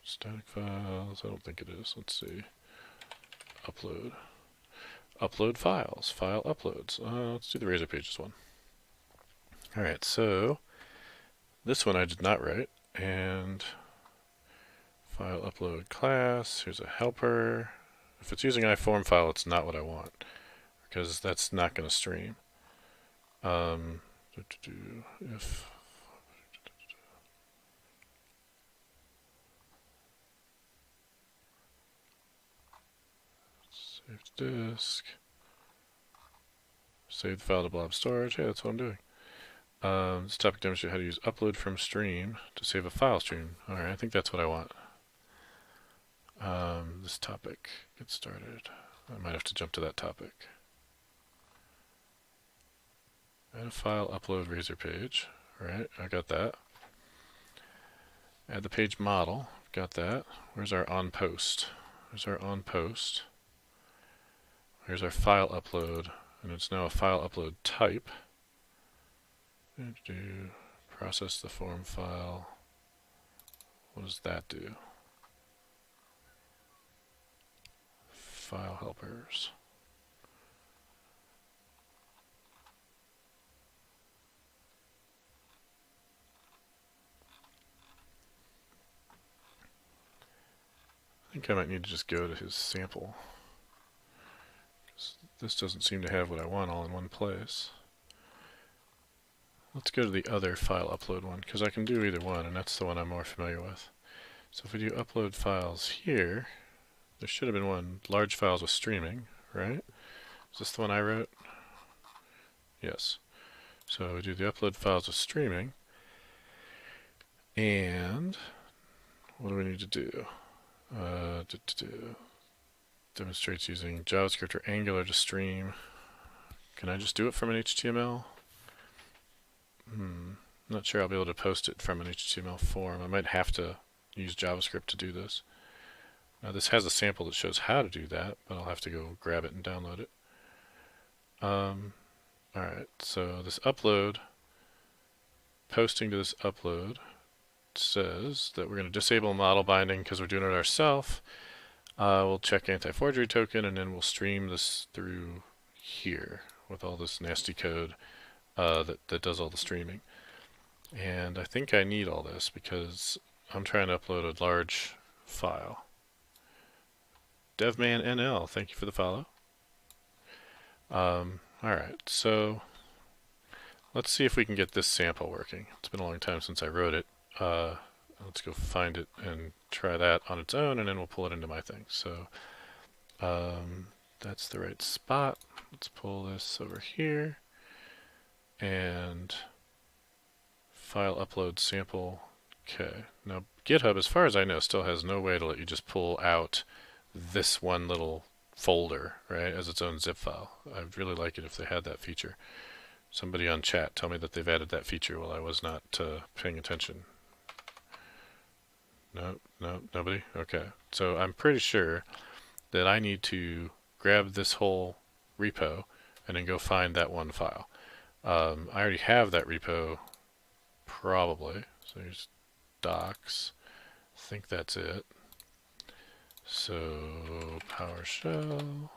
Static files, I don't think it is. Let's see. Upload. Upload files. File uploads. Let's do the Razor Pages one. Alright, so this one I did not write. And file upload class. Here's a helper. If it's using iForm file, it's not what I want, because that's not going to stream. If save to disk, save the file to blob storage. Yeah, that's what I'm doing. This topic demonstrates how to use upload from stream to save a file stream. Alright, I think that's what I want. This topic, get started. I might have to jump to that topic. Add a file upload Razor page. Alright, I got that. Add the page model. Got that. Where's our on post? There's our on post. Here's our file upload, and it's now a file upload type. Process the form file. What does that do? File helpers. I think I might need to just go to his sample, because this doesn't seem to have what I want all in one place. Let's go to the other file upload one, because I can do either one, and that's the one I'm more familiar with. So if we do upload files here, there should have been one, large files with streaming, right? Is this the one I wrote? Yes. So we do the upload files with streaming, and what do we need to do? Demonstrates using JavaScript or Angular to stream. Can I just do it from an HTML? Not sure I'll be able to post it from an HTML form. I might have to use JavaScript to do this. Now this has a sample that shows how to do that, but I'll have to go grab it and download it. Alright, so this upload, posting to this upload, says that we're going to disable model binding because we're doing it ourselves. We'll check anti-forgery token, and then we'll stream this through here with all this nasty code that does all the streaming. And I think I need all this because I'm trying to upload a large file. DevManNL, thank you for the follow. Alright, so let's see if we can get this sample working. It's been a long time since I wrote it. Let's go find it and try that on its own, and then we'll pull it into my thing. So that's the right spot. Let's pull this over here, and file upload sample. Okay, now GitHub, as far as I know, still has no way to let you just pull out this one little folder, right, as its own zip file. I'd really like it if they had that feature. Somebody on chat tell me that they've added that feature while I was not paying attention. No, nobody? Okay. So I'm pretty sure that I need to grab this whole repo and then go find that one file. I already have that repo, probably. So here's docs. I think that's it. So PowerShell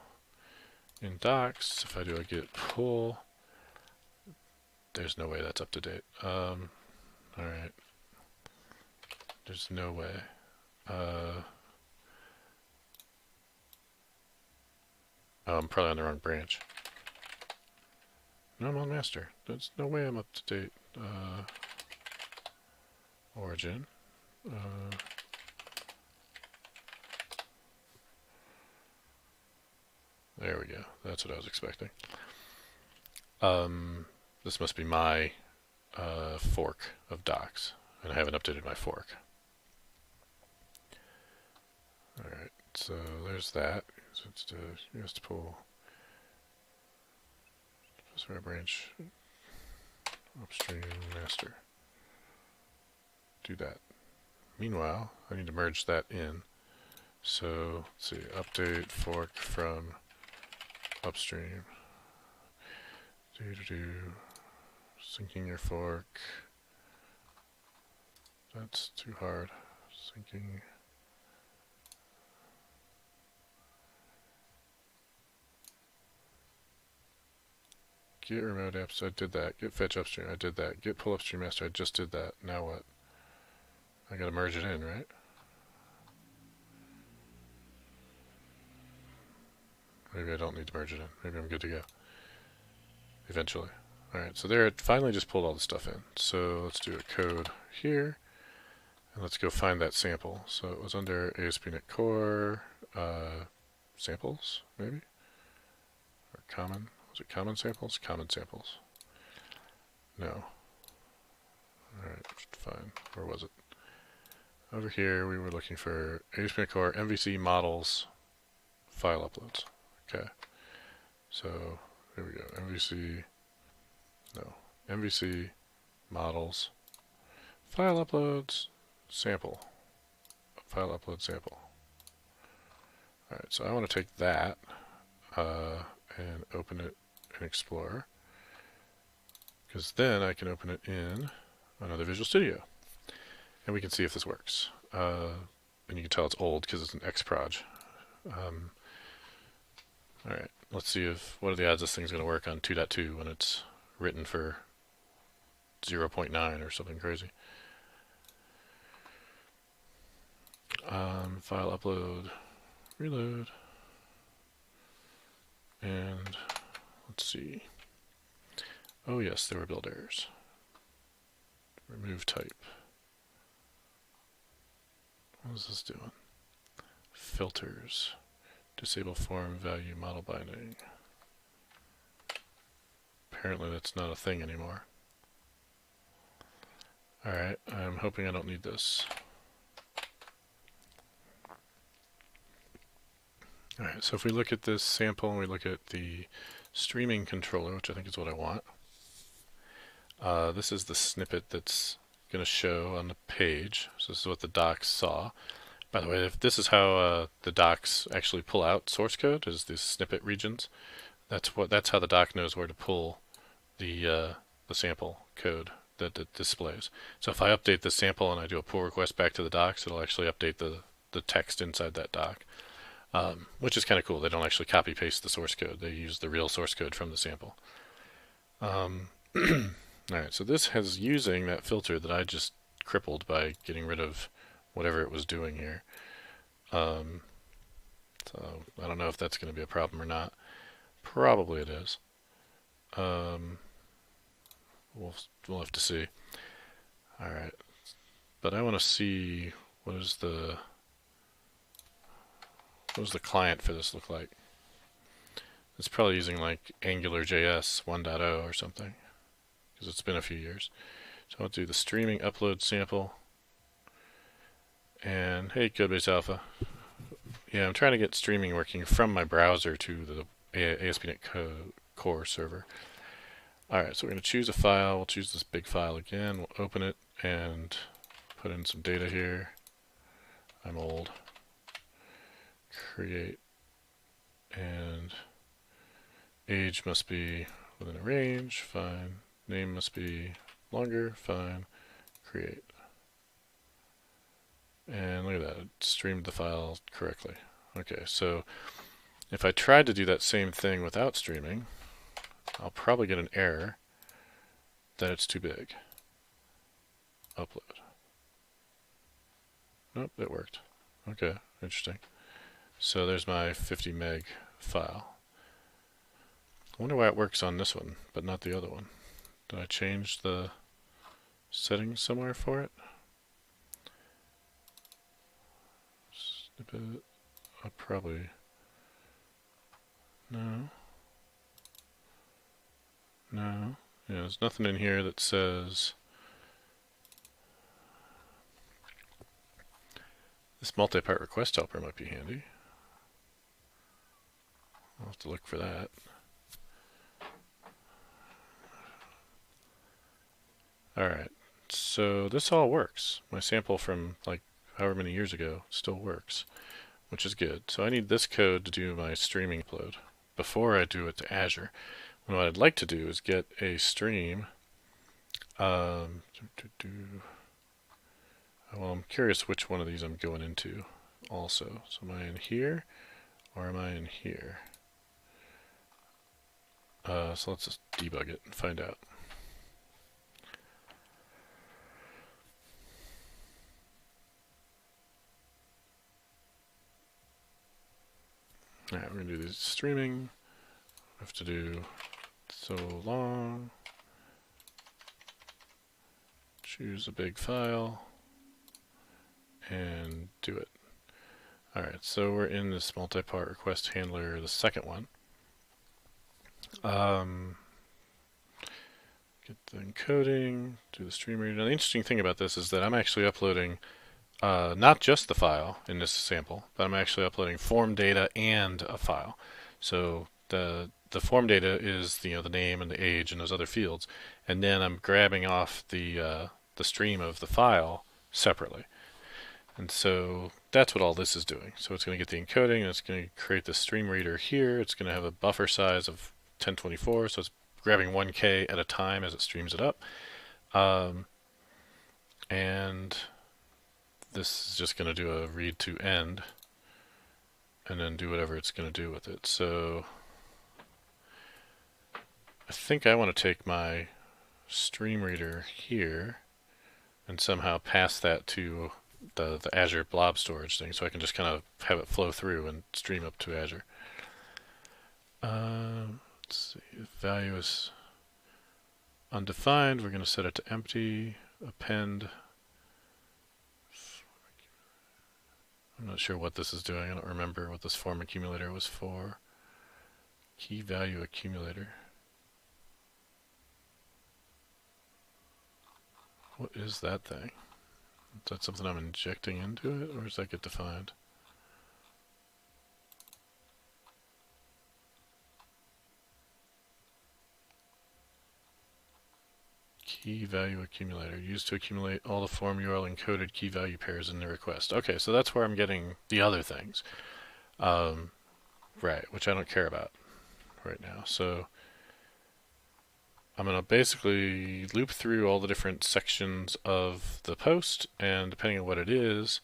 in docs, if I do a Git Pull, there's no way that's up to date. Alright. There's no way. Oh, I'm probably on the wrong branch. No, I'm on master. There's no way I'm up to date. Origin. There we go. That's what I was expecting. This must be my fork of docs, and I haven't updated my fork. Alright, so there's that. So it's just pull So our branch upstream master. Do that. Meanwhile, I need to merge that in. So let's see, update fork from upstream. Syncing your fork. That's too hard. Syncing. Git remote apps, I did that. Git fetch upstream, I did that. Git pull upstream master, I just did that. Now what? I gotta merge it in, right? Maybe I don't need to merge it in. Maybe I'm good to go. Eventually. Alright, so there it finally just pulled all the stuff in. So let's do a code here. And let's go find that sample. So it was under ASP.NET Core samples, maybe? Or common? Was it common samples? Common samples. No. Alright, fine. Where was it? Over here we were looking for ASP.NET Core MVC models file uploads. Okay. So here we go. MVC models file uploads sample. File upload sample. Alright, so I want to take that and open it in Explorer, because then I can open it in another Visual Studio and we can see if this works. And you can tell it's old because it's an Xproj. Alright, let's see what are the odds this thing's going to work on 2.2 when it's written for 0.9 or something crazy. File upload, reload, and let's see. Oh yes, there were build errors. Remove type. What is this doing? Filters. Disable form value model binding. Apparently that's not a thing anymore. Alright, I'm hoping I don't need this. Alright, so if we look at this sample and we look at the streaming controller, which I think is what I want, this is the snippet that's going to show on the page. So this is what the docs saw. By the way, if this is how the docs actually pull out source code, is these snippet regions. That's how the doc knows where to pull the sample code that it displays. So if I update the sample and I do a pull request back to the docs, it'll actually update the text inside that doc. Which is kind of cool. They don't actually copy paste the source code. They use the real source code from the sample. Alright, so this has using that filter that I just crippled by getting rid of whatever it was doing here. So I don't know if that's going to be a problem or not. Probably it is. We'll have to see. Alright, but I want to see what does the client for this look like. It's probably using like AngularJS 1.0 or something, because it's been a few years. So I'll do the streaming upload sample. And hey, Codebase Alpha. Yeah, I'm trying to get streaming working from my browser to the ASP.NET Core server. Alright, so we're going to choose a file. We'll choose this big file again. We'll open it and put in some data here. I'm old. Create. And age must be within a range. Fine. Name must be longer. Fine. Create. And look at that, it streamed the file correctly. Okay, so if I tried to do that same thing without streaming, I'll probably get an error that it's too big. Upload. Nope, it worked. Okay, interesting. So there's my 50 meg file. I wonder why it works on this one, but not the other one. Did I change the settings somewhere for it? Snippet. I'll probably. No. No. Yeah, there's nothing in here that says. This multi-part request helper might be handy. I'll have to look for that. Alright, so this all works. My sample from like however many years ago still works, which is good. So I need this code to do my streaming upload before I do it to Azure. And what I'd like to do is get a stream. Well, I'm curious which one of these I'm going into also. So am I in here or am I in here? So let's just debug it and find out. Alright, we're going to do this streaming. I have to do so long. Choose a big file and do it. Alright, so we're in this multi-part request handler, the second one. Get the encoding, do the stream reader. Now the interesting thing about this is that I'm actually uploading not just the file in this sample, but I'm actually uploading form data and a file. So the form data is the name and the age and those other fields, and then I'm grabbing off the stream of the file separately. And so that's what all this is doing. So it's going to get the encoding, and it's going to create the stream reader here. It's going to have a buffer size of 1024, so it's grabbing 1K at a time as it streams it up. And this is just going to do a read to end and then do whatever it's going to do with it. So I think I want to take my stream reader here and somehow pass that to the Azure Blob storage thing, so I can just kind of have it flow through and stream up to Azure. Let's see, if value is undefined, we're going to set it to empty, append. I'm not sure what this is doing. I don't remember what this form accumulator was for. Key value accumulator. What is that thing? Is that something I'm injecting into it, or does that get defined? Key value accumulator, used to accumulate all the form URL encoded key value pairs in the request. Okay, so that's where I'm getting the other things. Right, which I don't care about right now. So I'm going to basically loop through all the different sections of the post, and depending on what it is,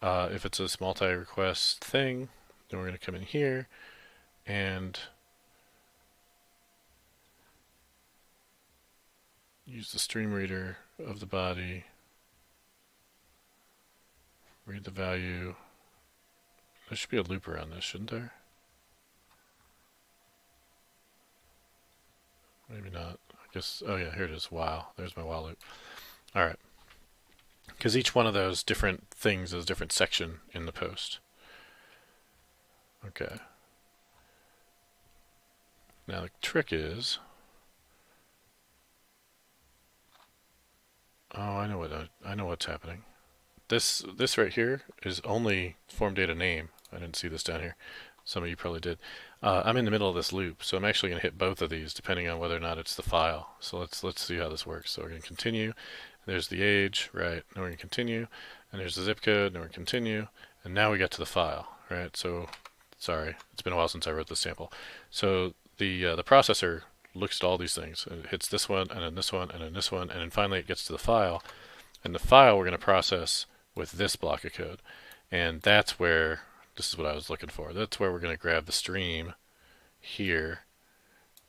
if it's this multi-request thing, then we're going to come in here and use the stream reader of the body, read the value. There should be a loop around this, shouldn't there? Maybe not. I guess, oh yeah, here it is, while. There's my while loop. Alright. Because each one of those different things is a different section in the post. Okay. Now the trick is, oh, I know what's happening. This right here is only form data name. I didn't see this down here. Some of you probably did. I'm in the middle of this loop, so I'm actually going to hit both of these depending on whether or not it's the file. So let's see how this works. So we're going to continue. There's the age, right? Now we're going to continue, and there's the zip code. Now we're going to continue, and now we get to the file, right? So sorry, it's been a while since I wrote this sample. So the processor looks at all these things. It hits this one, and then this one, and then this one, and then finally it gets to the file. And the file we're going to process with this block of code. And that's where, this is what I was looking for. That's where we're going to grab the stream here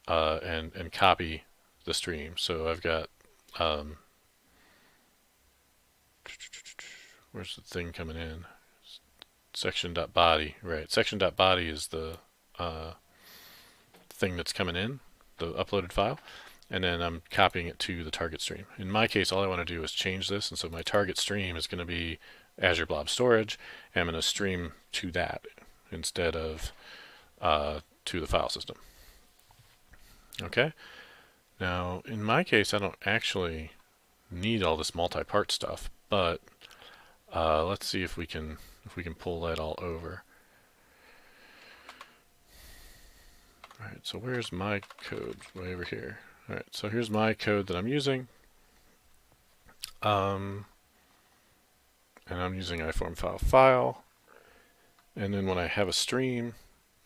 and copy the stream. So I've got, where's the thing coming in? Section.body, right. Section.body is the thing that's coming in, the uploaded file. And then I'm copying it to the target stream. In my case, all I want to do is change this, and so my target stream is going to be Azure Blob Storage, and I'm going to stream to that instead of to the file system. Okay? Now, in my case, I don't actually need all this multi-part stuff, but let's see if we can pull that all over. All right, so where's my code? Way over here. Alright, so here's my code that I'm using. And I'm using iForm file. And then when I have a stream,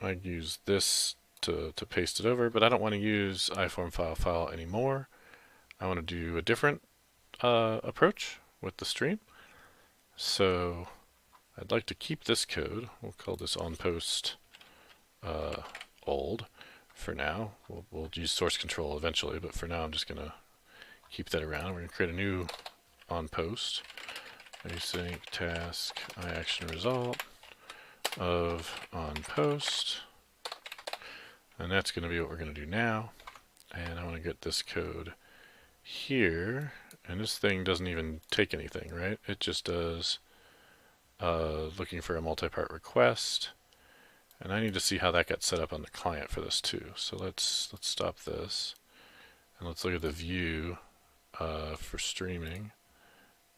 I use this to paste it over, but I don't want to use iForm file anymore. I want to do a different approach with the stream. So I'd like to keep this code. We'll call this onPost old for now. We'll use source control eventually, but for now I'm just going to keep that around. We're going to create a new onPost. Async task iActionResult of onPost. And that's going to be what we're going to do now. And I want to get this code here. And this thing doesn't even take anything, right? It just does looking for a multi-part request. And I need to see how that got set up on the client for this too. So let's stop this. And let's look at the view for streaming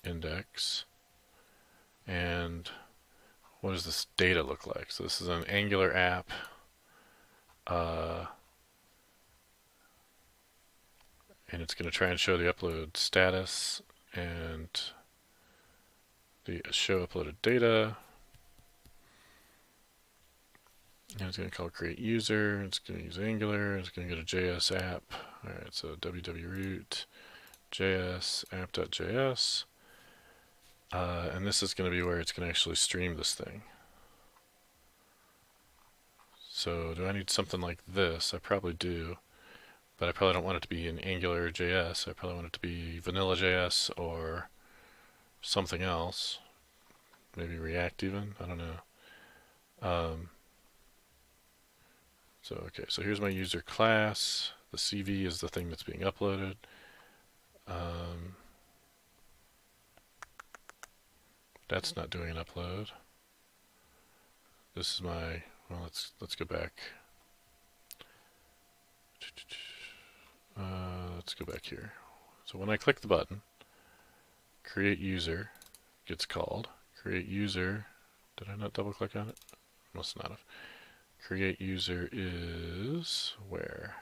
index. And what does this data look like? So this is an Angular app. And it's going to try and show the upload status and the show uploaded data. And it's going to call create user. It's going to use Angular. It's going to go to JS app. All right, so www.root js app.js. And this is going to be where it's going to actually stream this thing. So do I need something like this? I probably do. But I probably don't want it to be in Angular JS. I probably want it to be vanilla JS or something else. Maybe React even. I don't know. Okay, so here's my user class. The CV is the thing that's being uploaded. That's not doing an upload. This is my, well, let's go back. Let's go back here. So when I click the button, create user gets called. Create user, did I not double click on it? Must not have. Create user is where?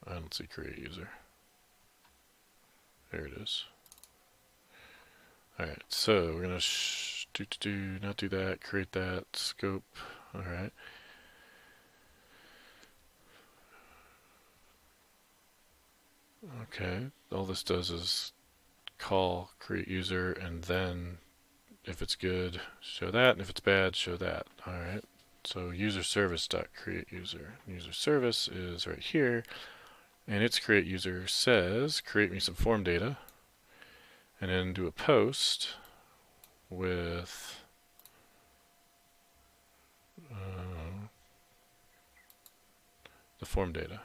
I don't see create user. There it is. Alright, so we're going to not do that, create that, scope. Alright. Okay, all this does is call create user, and then if it's good, show that, and if it's bad, show that. Alright, so user service dot create user. User service is right here, and its create user says create me some form data, and then do a post with the form data.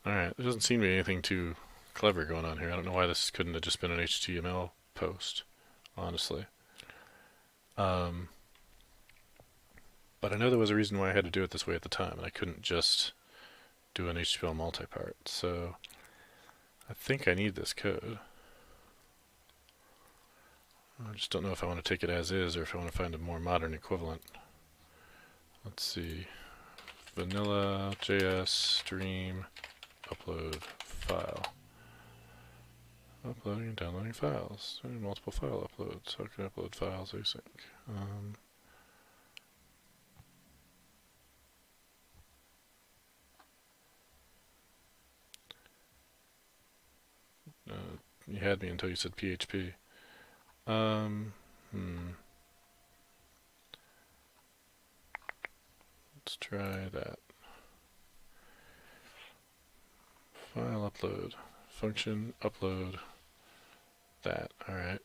Alright, there doesn't seem to be anything too clever going on here. I don't know why this couldn't have just been an HTML post, honestly. But I know there was a reason why I had to do it this way at the time, and I couldn't just do an HTML multi-part. So I think I need this code. I just don't know if I want to take it as is or if I want to find a more modern equivalent. Let's see. Vanilla JS stream upload file. Uploading and downloading files. Multiple file uploads. How can I upload files async? You had me until you said PHP. Let's try that. File upload. Function upload that. Alright.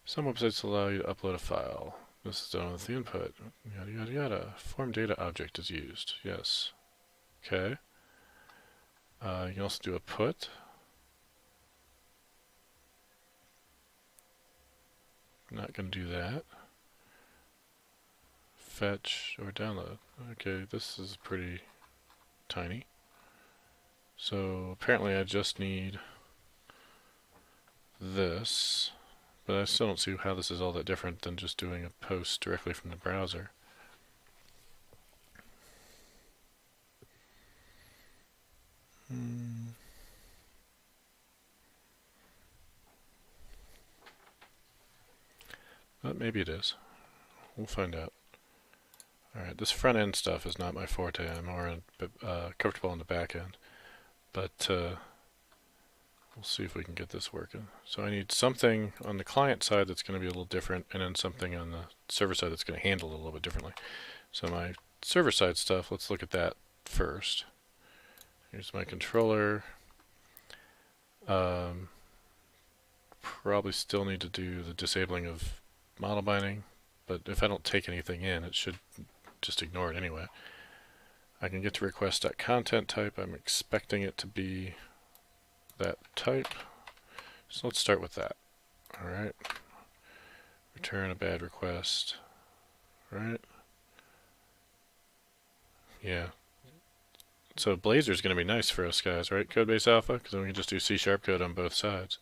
Some websites allow you to upload a file. This is done with the input. Yada yada yada. Form data object is used. Yes. Okay. You can also do a put. Not going to do that. Fetch or download. Okay, this is pretty tiny. So apparently I just need this, but I still don't see how this is all that different than just doing a post directly from the browser. Maybe it is. We'll find out. Alright, this front end stuff is not my forte. I'm more comfortable on the back end. But we'll see if we can get this working. So I need something on the client side that's going to be a little different, and then something on the server side that's going to handle it a little bit differently. So my server side stuff, let's look at that first. Here's my controller. Probably still need to do the disabling of model binding, but if I don't take anything in, it should just ignore it anyway. I can get to request.content type. I'm expecting it to be that type. So let's start with that. Alright. Return a bad request. Right? Yeah. So Blazor is going to be nice for us guys, right? Codebase alpha, because then we can just do C# code on both sides.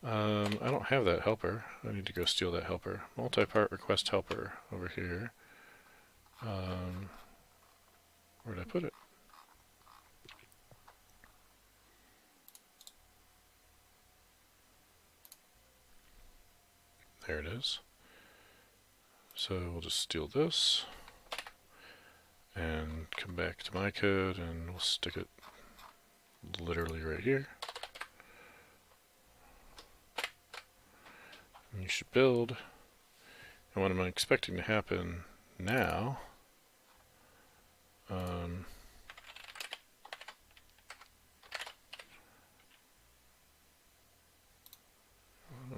I don't have that helper. I need to go steal that helper. Multi-part request helper over here. Where did I put it? There it is. So we'll just steal this and come back to my code and we'll stick it literally right here. And you should build. And what am I expecting to happen now? I'm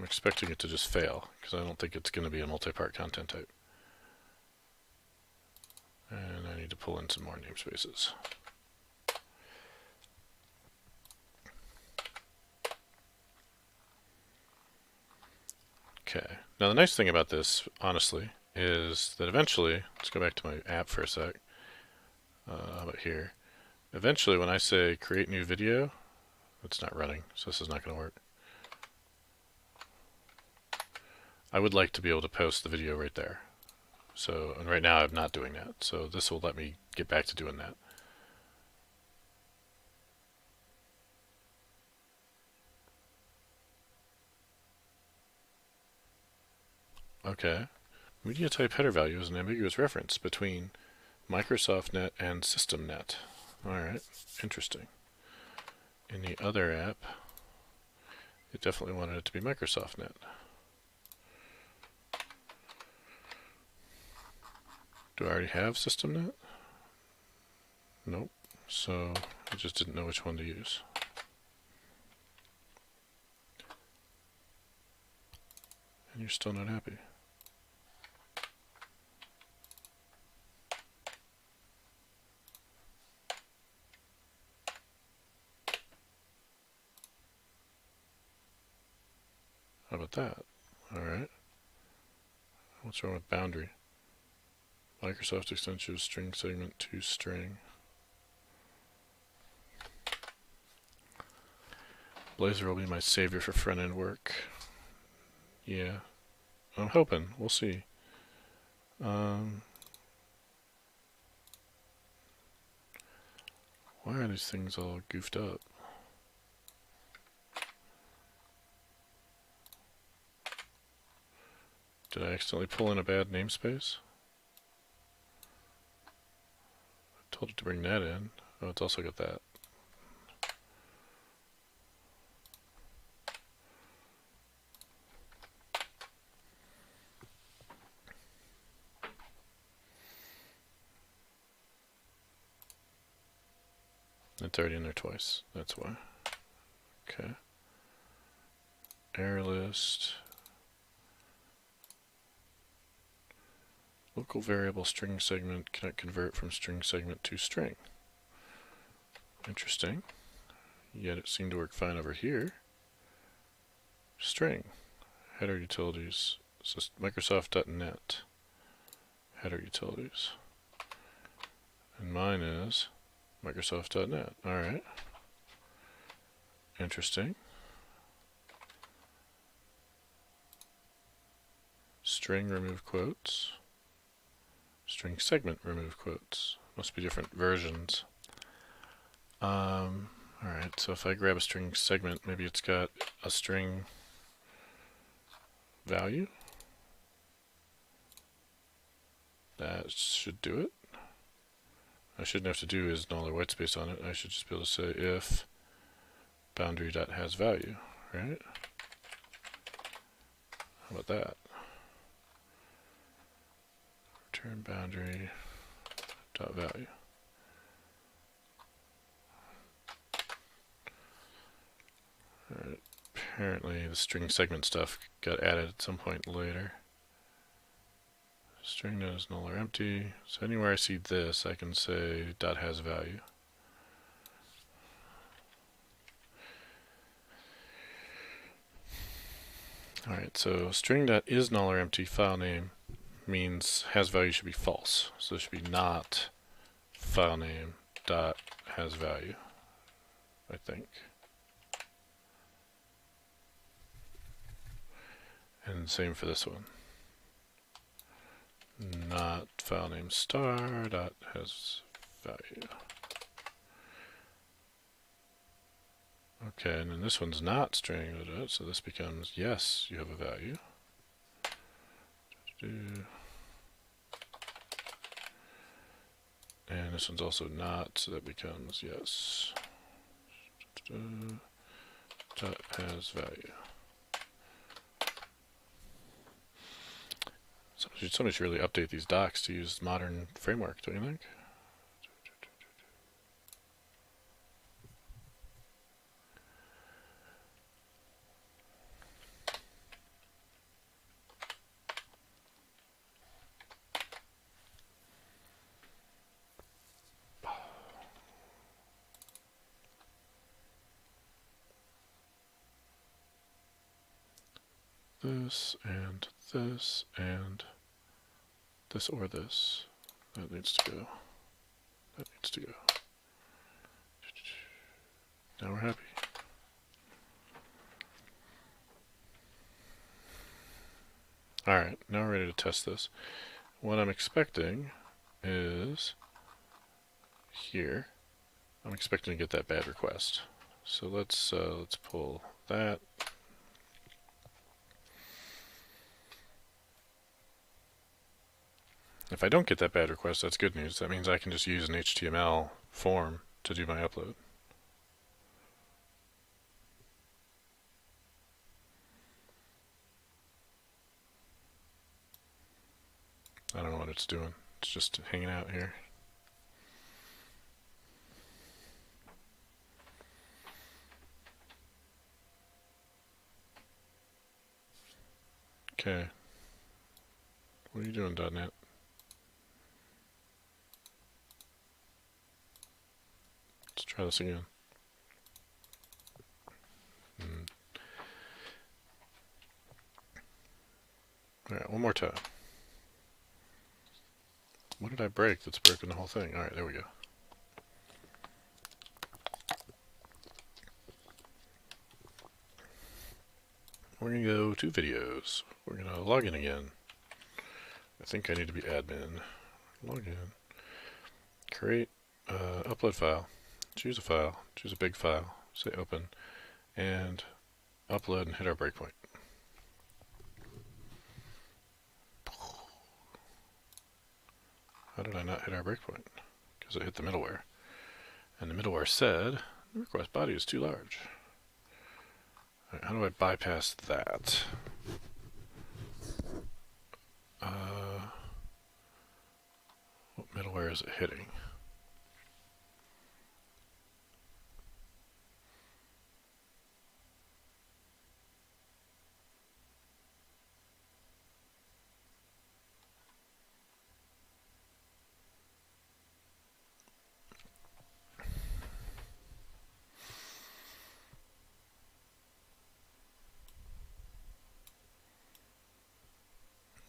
expecting it to just fail because I don't think it's going to be a multi-part content type. And I need to pull in some more namespaces. Okay. Now the nice thing about this, honestly, is that eventually, let's go back to my app for a sec. How about here? Eventually, when I say create new video, it's not running, so this is not going to work. I would like to be able to post the video right there. So, and right now I'm not doing that, so this will let me get back to doing that. Okay. Media type header value is an ambiguous reference between MicrosoftNet and SystemNet. Alright, interesting. In the other app, it definitely wanted it to be MicrosoftNet. Do I already have SystemNet? Nope. So I just didn't know which one to use. And you're still not happy. How about that? Alright. What's wrong with boundary? Microsoft extension string segment to string. Blazor will be my savior for front-end work. Yeah. I'm hoping. We'll see. Why are these things all goofed up? Did I accidentally pull in a bad namespace? I told it to bring that in. Oh, it's also got that. It's already in there twice. That's why. Okay. Error list. Local variable string segment cannot convert from string segment to string. Interesting. Yet it seemed to work fine over here. String. Header utilities. This is Microsoft.net. Header utilities. And mine is Microsoft.net. Alright. Interesting. String remove quotes. String segment remove quotes. Must be different versions. Alright, so if I grab a string segment, maybe it's got a string value. That should do it. I shouldn't have to do is null or white space on it. I should just be able to say if boundary.hasValue, right? How about that? Return boundary dot value. Alright, apparently the string segment stuff got added at some point later. String is null or empty. So anywhere I see this, I can say dot has value. Alright, so string that is null or empty file name means has value should be false. So it should be not file name dot has value, I think. And same for this one. Not file name star dot has value. Okay, and then this one's not string, so this becomes yes, you have a value. And this one's also not, so that becomes yes. Dot has value. Somebody should really update these docs to use modern framework, don't you think? This and this and this or this. That needs to go. That needs to go. Now we're happy. Alright, now we're ready to test this. What I'm expecting is here. I'm expecting to get that bad request. So let's pull that. If I don't get that bad request, that's good news. That means I can just use an HTML form to do my upload. I don't know what it's doing. It's just hanging out here. Okay. What are you doing, .NET? Let's try this again. Alright, one more time. What did I break that's broken the whole thing? Alright, there we go. We're going to go to videos. We're going to log in again. I think I need to be admin. Log in. Create upload file. Choose a file. Choose a big file. Say open. And upload and hit our breakpoint. How did I not hit our breakpoint? Because it hit the middleware. And the middleware said, the request body is too large. Right, how do I bypass that? What middleware is it hitting?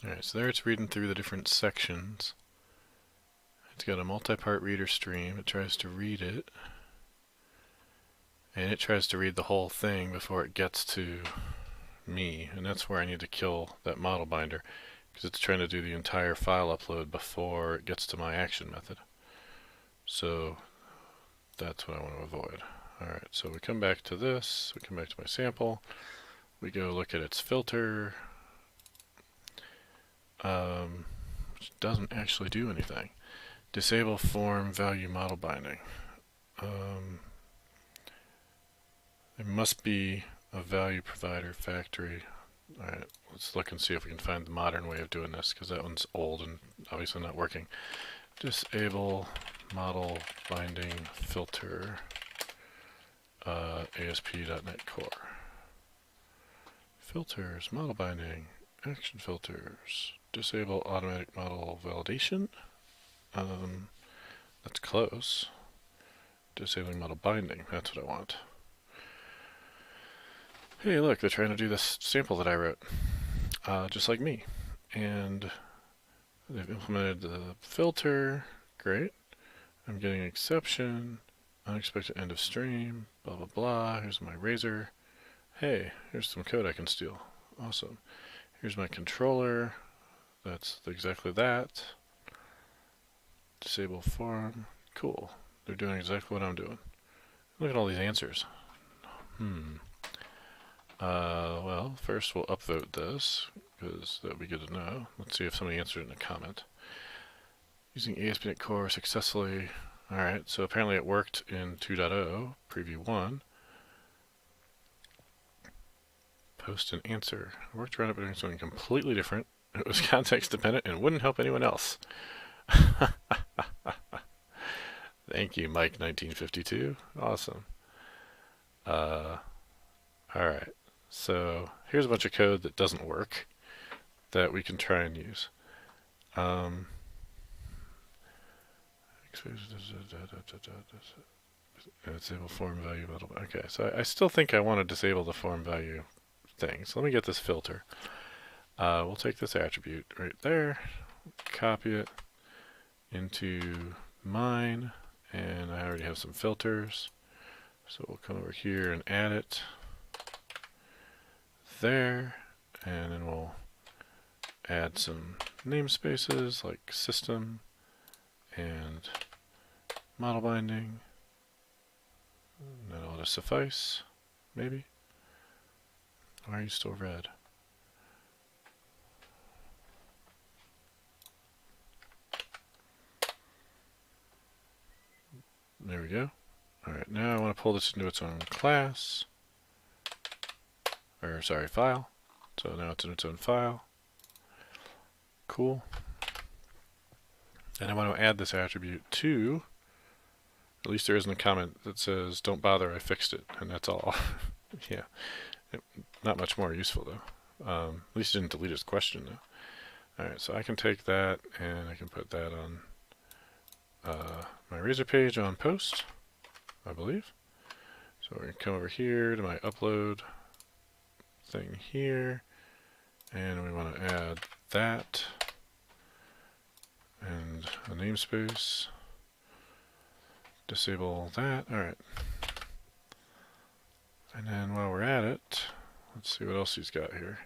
Alright, so there it's reading through the different sections. It's got a multi-part reader stream. It tries to read it. And it tries to read the whole thing before it gets to me. And that's where I need to kill that model binder, because it's trying to do the entire file upload before it gets to my action method. So that's what I want to avoid. Alright, so we come back to this. We come back to my sample. We go look at its filter. which doesn't actually do anything. Disable form value model binding. There must be a value provider factory. Alright, let's look and see if we can find the modern way of doing this, because that one's old and obviously not working. Disable model binding filter ASP.NET Core. Filters, model binding, action filters, disable automatic model validation. That's close. Disabling model binding, that's what I want. Hey, look, they're trying to do this sample that I wrote, just like me. And they've implemented the filter, great. I'm getting an exception, unexpected end of stream, blah blah blah, here's my razor. Hey, here's some code I can steal. Awesome. Here's my controller, that's exactly that. Disable form, cool. They're doing exactly what I'm doing. Look at all these answers. Well, first we'll upvote this, because that would be good to know. Let's see if somebody answered in a comment. Using ASP.NET Core successfully. Alright, so apparently it worked in 2.0, preview 1. Post and answer. I worked around it by doing something completely different. It was context dependent and wouldn't help anyone else. Thank you, Mike 1952. Awesome. Alright, so here's a bunch of code that doesn't work that we can try and use. Disable form value model. Okay, so I still think I want to disable the form value thing. So let me get this filter. We'll take this attribute right there, copy it into mine, and I already have some filters. So we'll come over here and add it there, and then we'll add some namespaces like system and model binding. And that ought to suffice, maybe. Why are you still red? There we go. Alright, now I want to pull this into its own class. Or, sorry, file. So now it's in its own file. Cool. And I want to add this attribute to, at least there isn't a comment that says, don't bother, I fixed it. And that's all. Yeah. Not much more useful, though. At least it didn't delete its question, though. Alright, so I can take that, and I can put that on my Razor page on post, I believe. So we're going to come over here to my upload thing here, and we want to add that and a namespace. Disable that. Alright. And then while we're at it, let's see what else he's got here.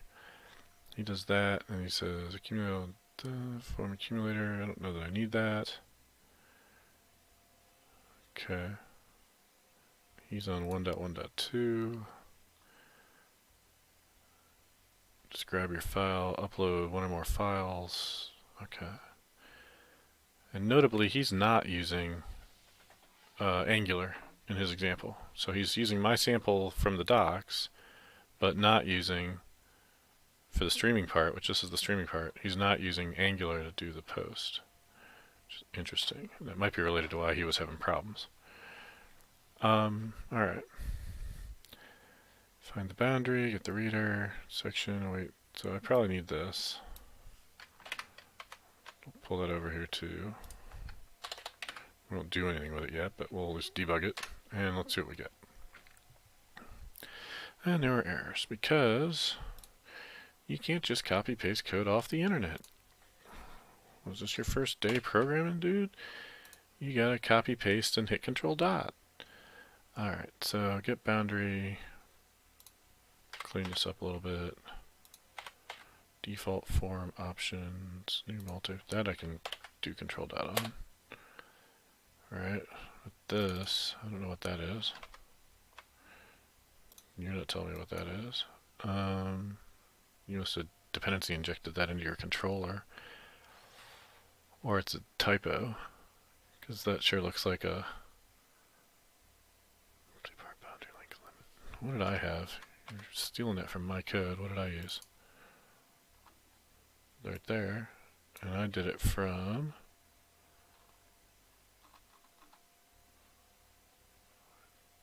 He does that, and he says accumulate form accumulator. I don't know that I need that. Okay. He's on 1.1.2. Just grab your file, upload one or more files. Okay. And notably, he's not using Angular in his example. So he's using my sample from the docs, but not using, for the streaming part, which this is the streaming part, he's not using Angular to do the post. Which is interesting. That might be related to why he was having problems. Alright. Find the boundary, get the reader, section, wait, so I probably need this. We'll pull that over here too. We won't do anything with it yet, but we'll just debug it, and let's see what we get. And there are errors, because you can't just copy-paste code off the internet. Was this your first day programming, dude? You gotta copy-paste and hit Control Dot. Alright, so get boundary, clean this up a little bit. Default form options, new multi, that I can do Control Dot on. Alright, with this, I don't know what that is. You're not telling me what that is. You must have dependency injected that into your controller. Or it's a typo, because that sure looks like a multi-part boundary length limit. What did I have? You're stealing it from my code. What did I use? Right there. And I did it from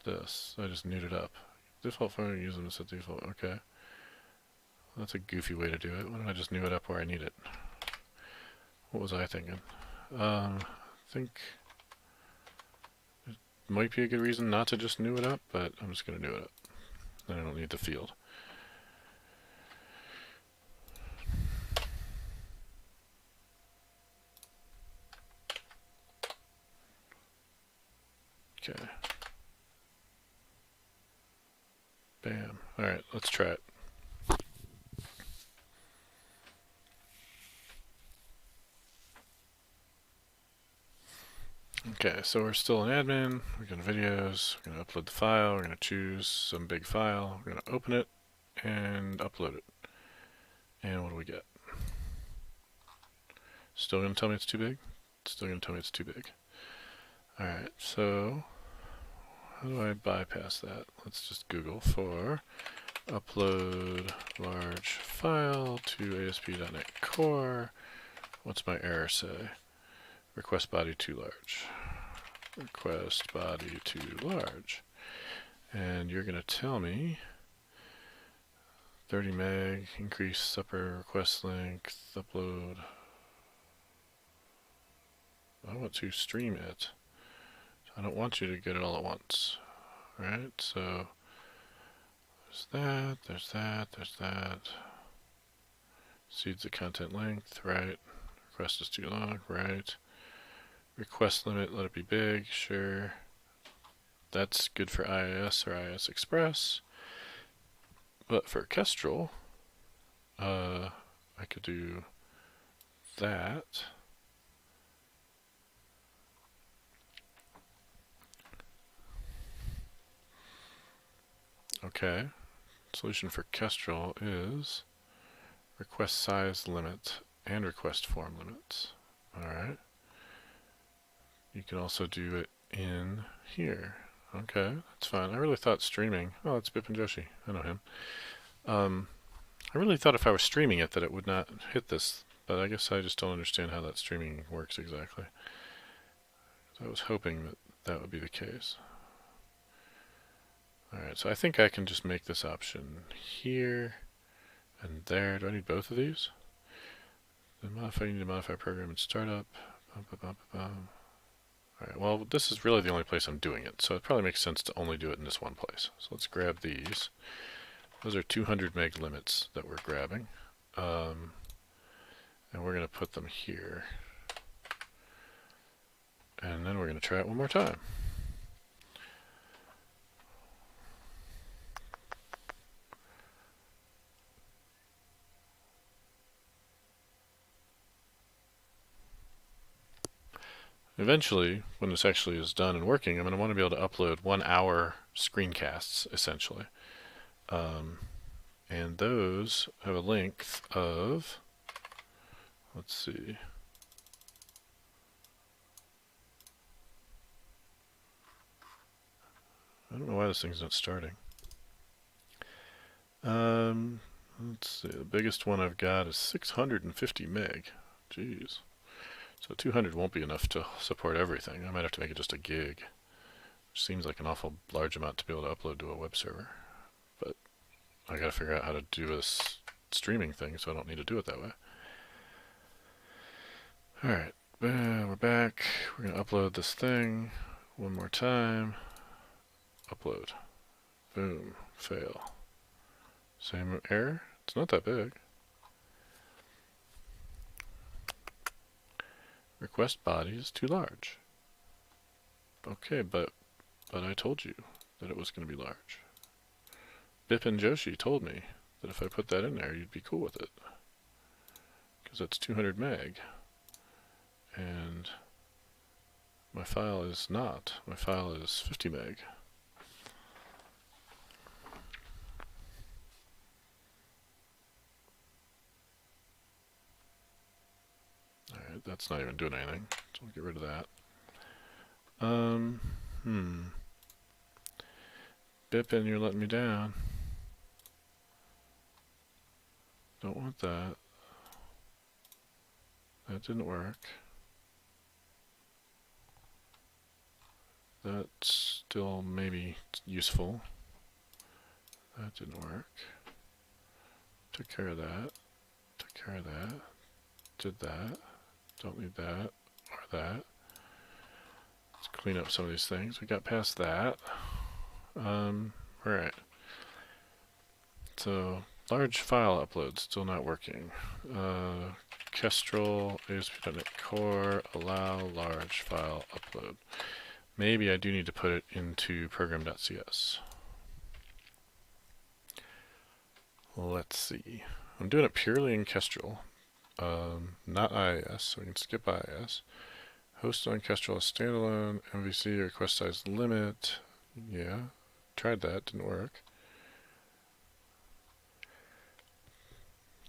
this. I just newed it up. Default phone, use them as a default. Okay. That's a goofy way to do it. Why don't I just new it up where I need it? What was I thinking? I think it might be a good reason not to just new it up, but I'm just going to new it up. Then I don't need the field. Okay. Bam. Alright, let's try it. Okay, so we're still in admin, we're going to videos, we're going to upload the file, we're going to choose some big file, we're going to open it and upload it. And what do we get? Still going to tell me it's too big? Still going to tell me it's too big. Alright, so how do I bypass that? Let's just Google for upload large file to ASP.NET Core. What's my error say? Request body too large. Request body too large. And you're going to tell me 30 meg, increase upper request length, upload. I want to stream it. I don't want you to get it all at once. Right? So there's that, there's that, there's that. Seeds the content length, right? Request is too long, right? Request limit, let it be big, sure. That's good for IIS or IIS Express. But for Kestrel, I could do that. Okay. Solution for Kestrel is request size limit and request form limits. Alright. You can also do it in here. Okay, that's fine. I really thought streaming... Oh, it's Bipin Joshi. I know him. I really thought if I was streaming it that it would not hit this, but I guess I just don't understand how that streaming works exactly. So I was hoping that that would be the case. Alright, so I think I can just make this option here and there. Do I need both of these? Then modify, you need to modify program and startup. Alright, well, this is really the only place I'm doing it, so it probably makes sense to only do it in this one place. So let's grab these. Those are 200 meg limits that we're grabbing. And we're going to put them here. And then we're going to try it one more time. Eventually, when this actually is done and working, I'm going to want to be able to upload 1 hour screencasts, essentially. And those have a length of, let's see, I don't know why this thing's not starting. Let's see, the biggest one I've got is 650 meg. Jeez. So 200 won't be enough to support everything. I might have to make it just a gig, which seems like an awful large amount to be able to upload to a web server. But I gotta figure out how to do this streaming thing so I don't need to do it that way. Alright, we're back. We're gonna upload this thing one more time. Upload. Boom. Fail. Same error? It's not that big. Request body is too large. Okay, but I told you that it was going to be large. Bipin Joshi told me that if I put that in there, you'd be cool with it. Because that's 200 meg. And my file is not. My file is 50 meg. Alright, that's not even doing anything. So we'll get rid of that. Bippin, you're letting me down. Don't want that. That didn't work. That's still maybe useful. That didn't work. Took care of that. Took care of that. Did that. Don't need that or that. Let's clean up some of these things. We got past that. Alright. So, large file upload still not working. Kestrel, ASP.NET Core, allow large file upload. Maybe I do need to put it into program.cs. Let's see. I'm doing it purely in Kestrel, not IIS, so we can skip IIS. Host on Kestrel is standalone, MVC request size limit. Yeah, tried that, didn't work.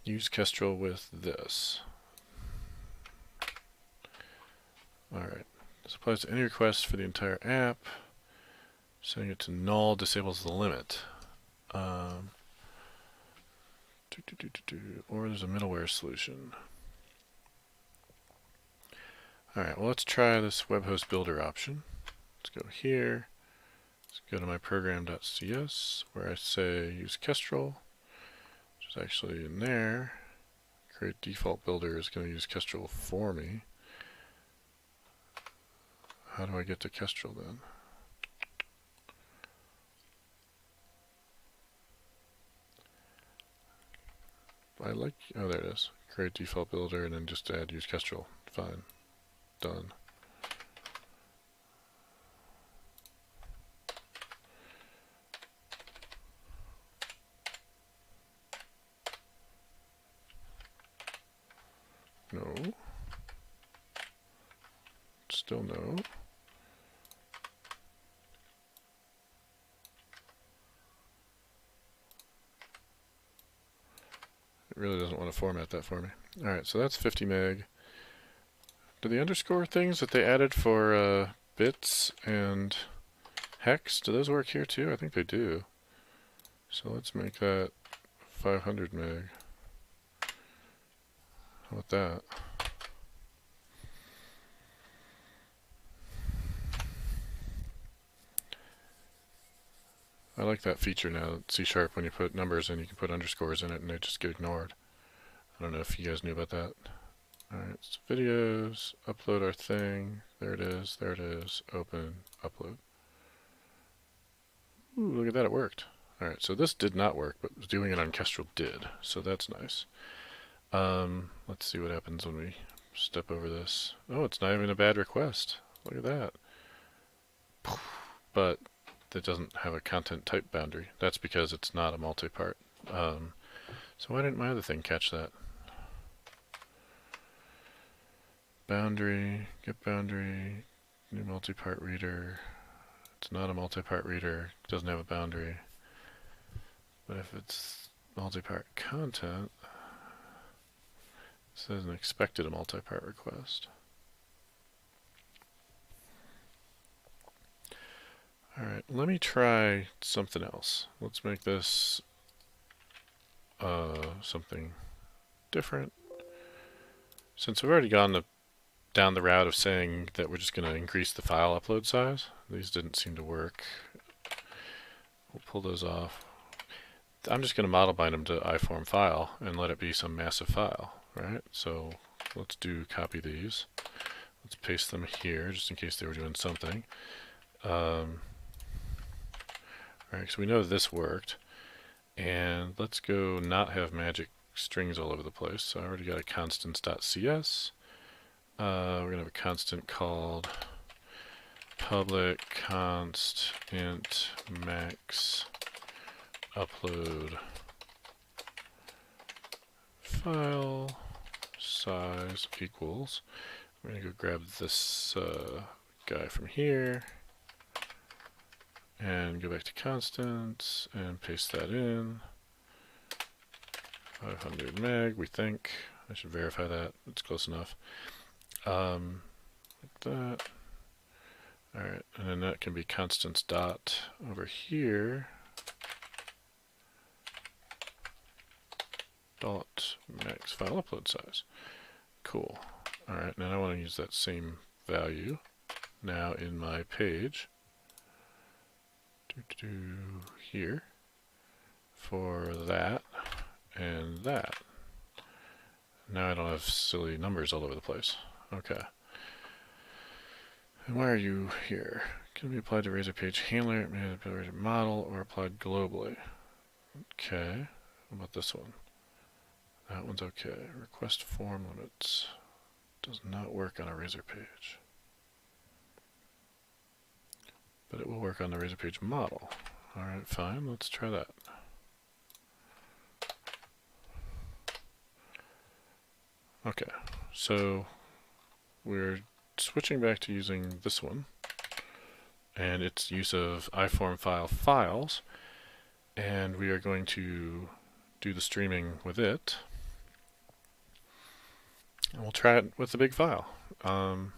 Use Kestrel with this. Alright, this applies to any request for the entire app. Setting it to null disables the limit. Or there's a middleware solution. Alright, well let's try this web host builder option. Let's go here. Let's go to my program.cs where I say use Kestrel, which is actually in there. Create default builder is going to use Kestrel for me. How do I get to Kestrel then? Oh, there it is. Create default builder and then just add use Kestrel. Fine. Done. No. Still no. It really doesn't want to format that for me. Alright, so that's 50 meg. Do the underscore things that they added for bits and hex, do those work here too? I think they do. So let's make that 500 meg. How about that? I like that feature now. C# when you put numbers in, you can put underscores in it and they just get ignored. I don't know if you guys knew about that. Alright, so videos, upload our thing. There it is, open, upload. Ooh, look at that, it worked. Alright, so this did not work, but doing it on Kestrel did, so that's nice. Let's see what happens when we step over this. Oh, it's not even a bad request. Look at that. But that doesn't have a content type boundary. That's because it's not a multi-part. So why didn't my other thing catch that? Boundary, get boundary, new multi-part reader. It's not a multi-part reader, it doesn't have a boundary. But if it's multi-part content, it says an expected a multi-part request. Alright, let me try something else. Let's make this something different. Since we've already gone down the route of saying that we're just going to increase the file upload size, these didn't seem to work. We'll pull those off. I'm just going to model bind them to iForm file and let it be some massive file, right? So let's copy these. Let's paste them here just in case they were doing something. Alright, so we know this worked. And let's go not have magic strings all over the place. So I already got a constants.cs. We're going to have a constant called public const int max upload file size equals. We're going to go grab this guy from here and go back to constants and paste that in. 500 meg, we think. I should verify that. It's close enough. Like that. Alright, and then that can be constants dot over here. Dot max file upload size. Cool. Alright, now I want to use that same value now in my page. Here for that and that. Now I don't have silly numbers all over the place. Okay. And why are you here? Can be applied to Razor Page Handler, Razor Model, or applied globally. Okay. What about this one? That one's okay. Request form limits. Does not work on a Razor page. But it will work on the Razor Page model. Alright, fine. Let's try that. Okay. So we're switching back to using this one and its use of iForm file files, and we are going to do the streaming with it, and we'll try it with the big file. And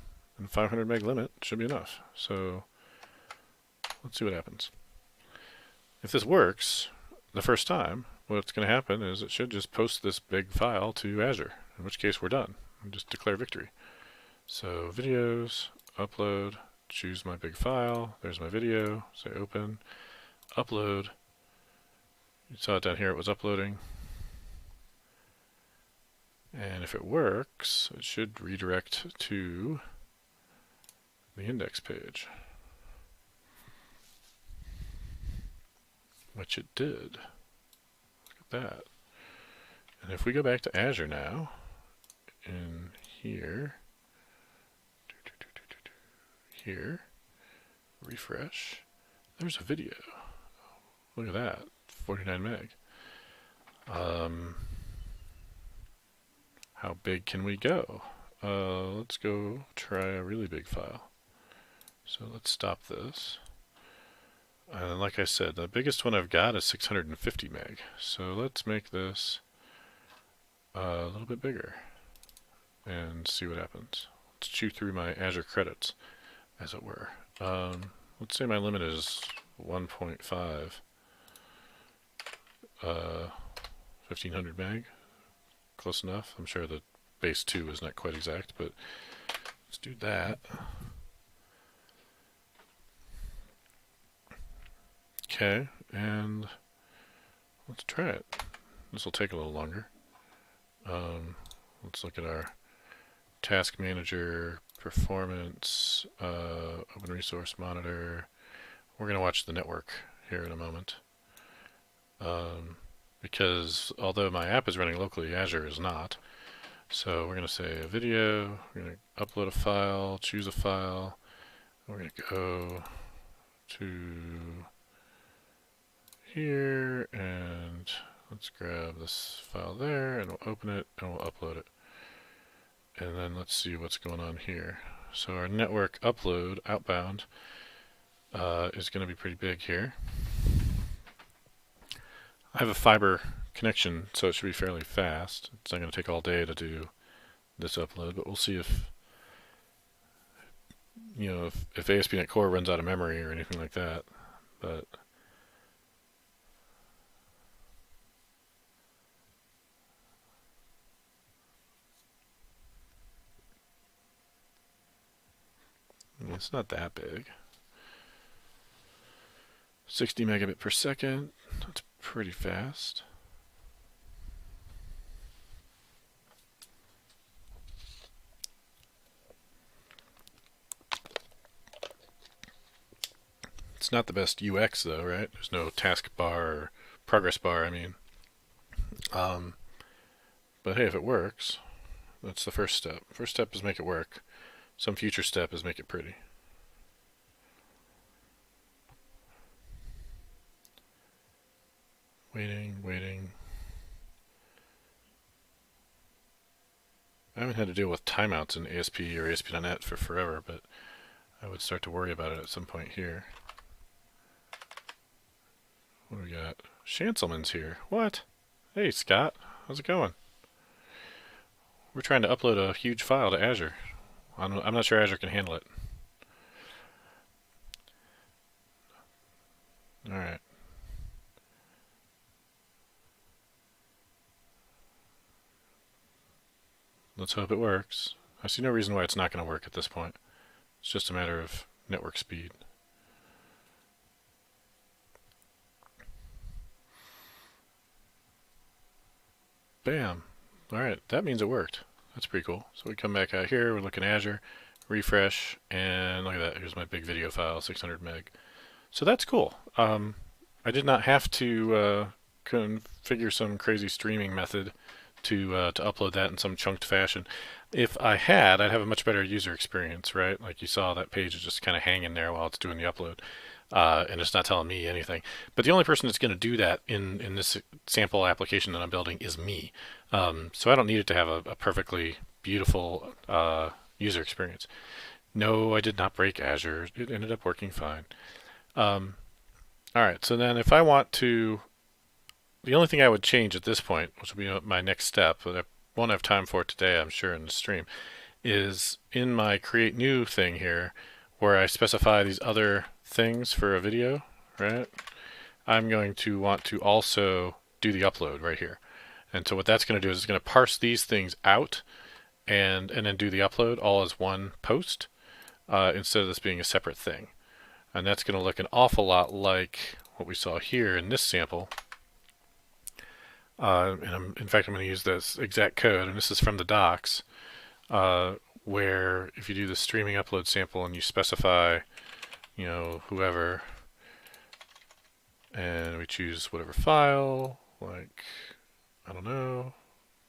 500 meg limit should be enough, so let's see what happens. If this works the first time, what's going to happen is it should just post this big file to Azure, in which case we're done and just declare victory. So videos, upload, choose my big file, there's my video, say open, upload. You saw it down here, it was uploading. And if it works, it should redirect to the index page, which it did. Look at that. And if we go back to Azure now, in here, refresh, there's a video. Look at that, 49 meg. How big can we go? Let's go try a really big file. So let's stop this. And like I said, the biggest one I've got is 650 meg. So let's make this a little bit bigger and see what happens. Let's chew through my Azure credits, as it were. Let's say my limit is 1.5, 1500 meg. Close enough. I'm sure the base 2 is not quite exact, but let's do that. Okay, and let's try it. This will take a little longer. Let's look at our task manager, performance, open resource monitor. We're going to watch the network here in a moment. Because although my app is running locally, Azure is not. So we're going to say a video, we're going to upload a file, choose a file, we're going to go to here, and let's grab this file there, and we'll open it, and we'll upload it. And then let's see what's going on here. So our network upload, outbound, is going to be pretty big here. I have a fiber connection, so it should be fairly fast. It's not going to take all day to do this upload, but we'll see if, you know, if ASP.NET Core runs out of memory or anything like that. But I mean, it's not that big. 60 megabit per second. That's pretty fast. It's not the best UX though, right? There's no task bar or progress bar, I mean. But hey, if it works, that's the first step. First step is make it work. Some future step is make it pretty. Waiting. I haven't had to deal with timeouts in ASP or ASP.NET for forever, but I would start to worry about it at some point here. What do we got? Shanselman's here. What? Hey, Scott. How's it going? We're trying to upload a huge file to Azure. I'm not sure Azure can handle it. All right. Let's hope it works. I see no reason why it's not going to work at this point. It's just a matter of network speed. Bam. Alright, that means it worked. That's pretty cool. So we come back out here, we're looking at Azure, refresh, and look at that. Here's my big video file, 600 meg. So that's cool. I did not have to configure some crazy streaming method to upload that in some chunked fashion. If I had, I'd have a much better user experience, right? Like you saw, that page is just kind of hanging there while it's doing the upload. And it's not telling me anything. But the only person that's going to do that in this sample application that I'm building is me. So I don't need it to have a perfectly beautiful user experience. No, I did not break Azure. It ended up working fine. All right, so then if I want to, the only thing I would change at this point, which will be my next step, but I won't have time for it today, I'm sure, in the stream, is in my create new thing here, where I specify these other things for a video, right? I'm going to want to also do the upload right here. And so what that's going to do is it's going to parse these things out and then do the upload all as one post instead of this being a separate thing. And that's going to look an awful lot like what we saw here in this sample. In fact, I'm going to use this exact code, and this is from the docs, where if you do the streaming upload sample and you specify, you know, whoever, and we choose whatever file, like, I don't know,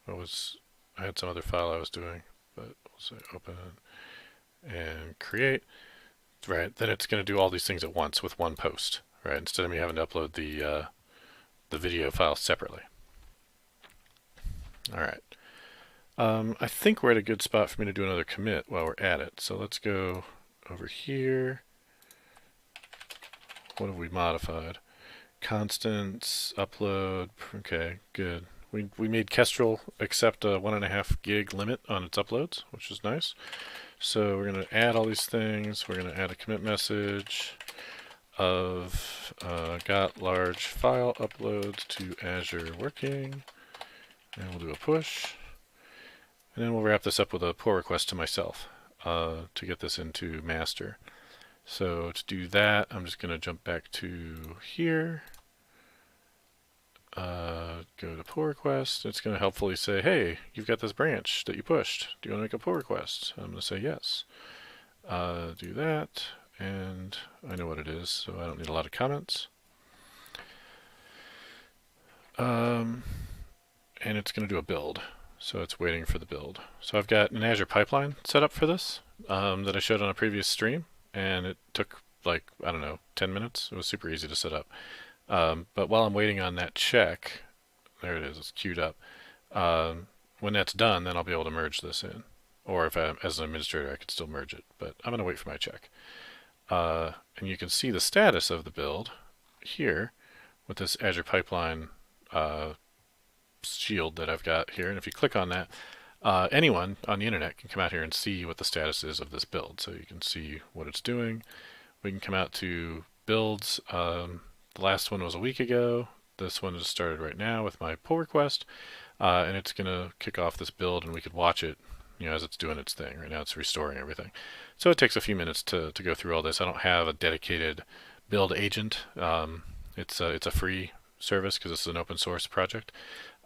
I had some other file I was doing, but we'll say open and create, right? Then it's going to do all these things at once with one post, right? Instead of me having to upload the video file separately. All right. I think we're at a good spot for me to do another commit while we're at it. So let's go over here. What have we modified? Constants, upload. Okay, good. We made Kestrel accept a 1.5 gig limit on its uploads, which is nice. So we're going to add all these things. We're going to add a commit message of got large file uploads to Azure working. And we'll do a push. And then we'll wrap this up with a pull request to myself to get this into master. So to do that, I'm just going to jump back to here. Go to pull request. It's going to helpfully say, hey, you've got this branch that you pushed. Do you want to make a pull request? I'm going to say yes. Do that. And I know what it is, so I don't need a lot of comments. And it's going to do a build. So it's waiting for the build. So I've got an Azure pipeline set up for this that I showed on a previous stream, and it took like, I don't know, 10 minutes. It was super easy to set up. But while I'm waiting on that check, there it is, it's queued up. When that's done, then I'll be able to merge this in. Or if I, as an administrator, I could still merge it. But I'm going to wait for my check. And you can see the status of the build here with this Azure pipeline shield that I've got here. And if you click on that, anyone on the internet can come out here and see what the status is of this build. So you can see what it's doing. We can come out to builds. The last one was a week ago. This one is started right now with my pull request. And it's going to kick off this build, and we could watch it, you know, as it's doing its thing. Right now it's restoring everything. So it takes a few minutes to go through all this. I don't have a dedicated build agent. It's a free service because this is an open source project.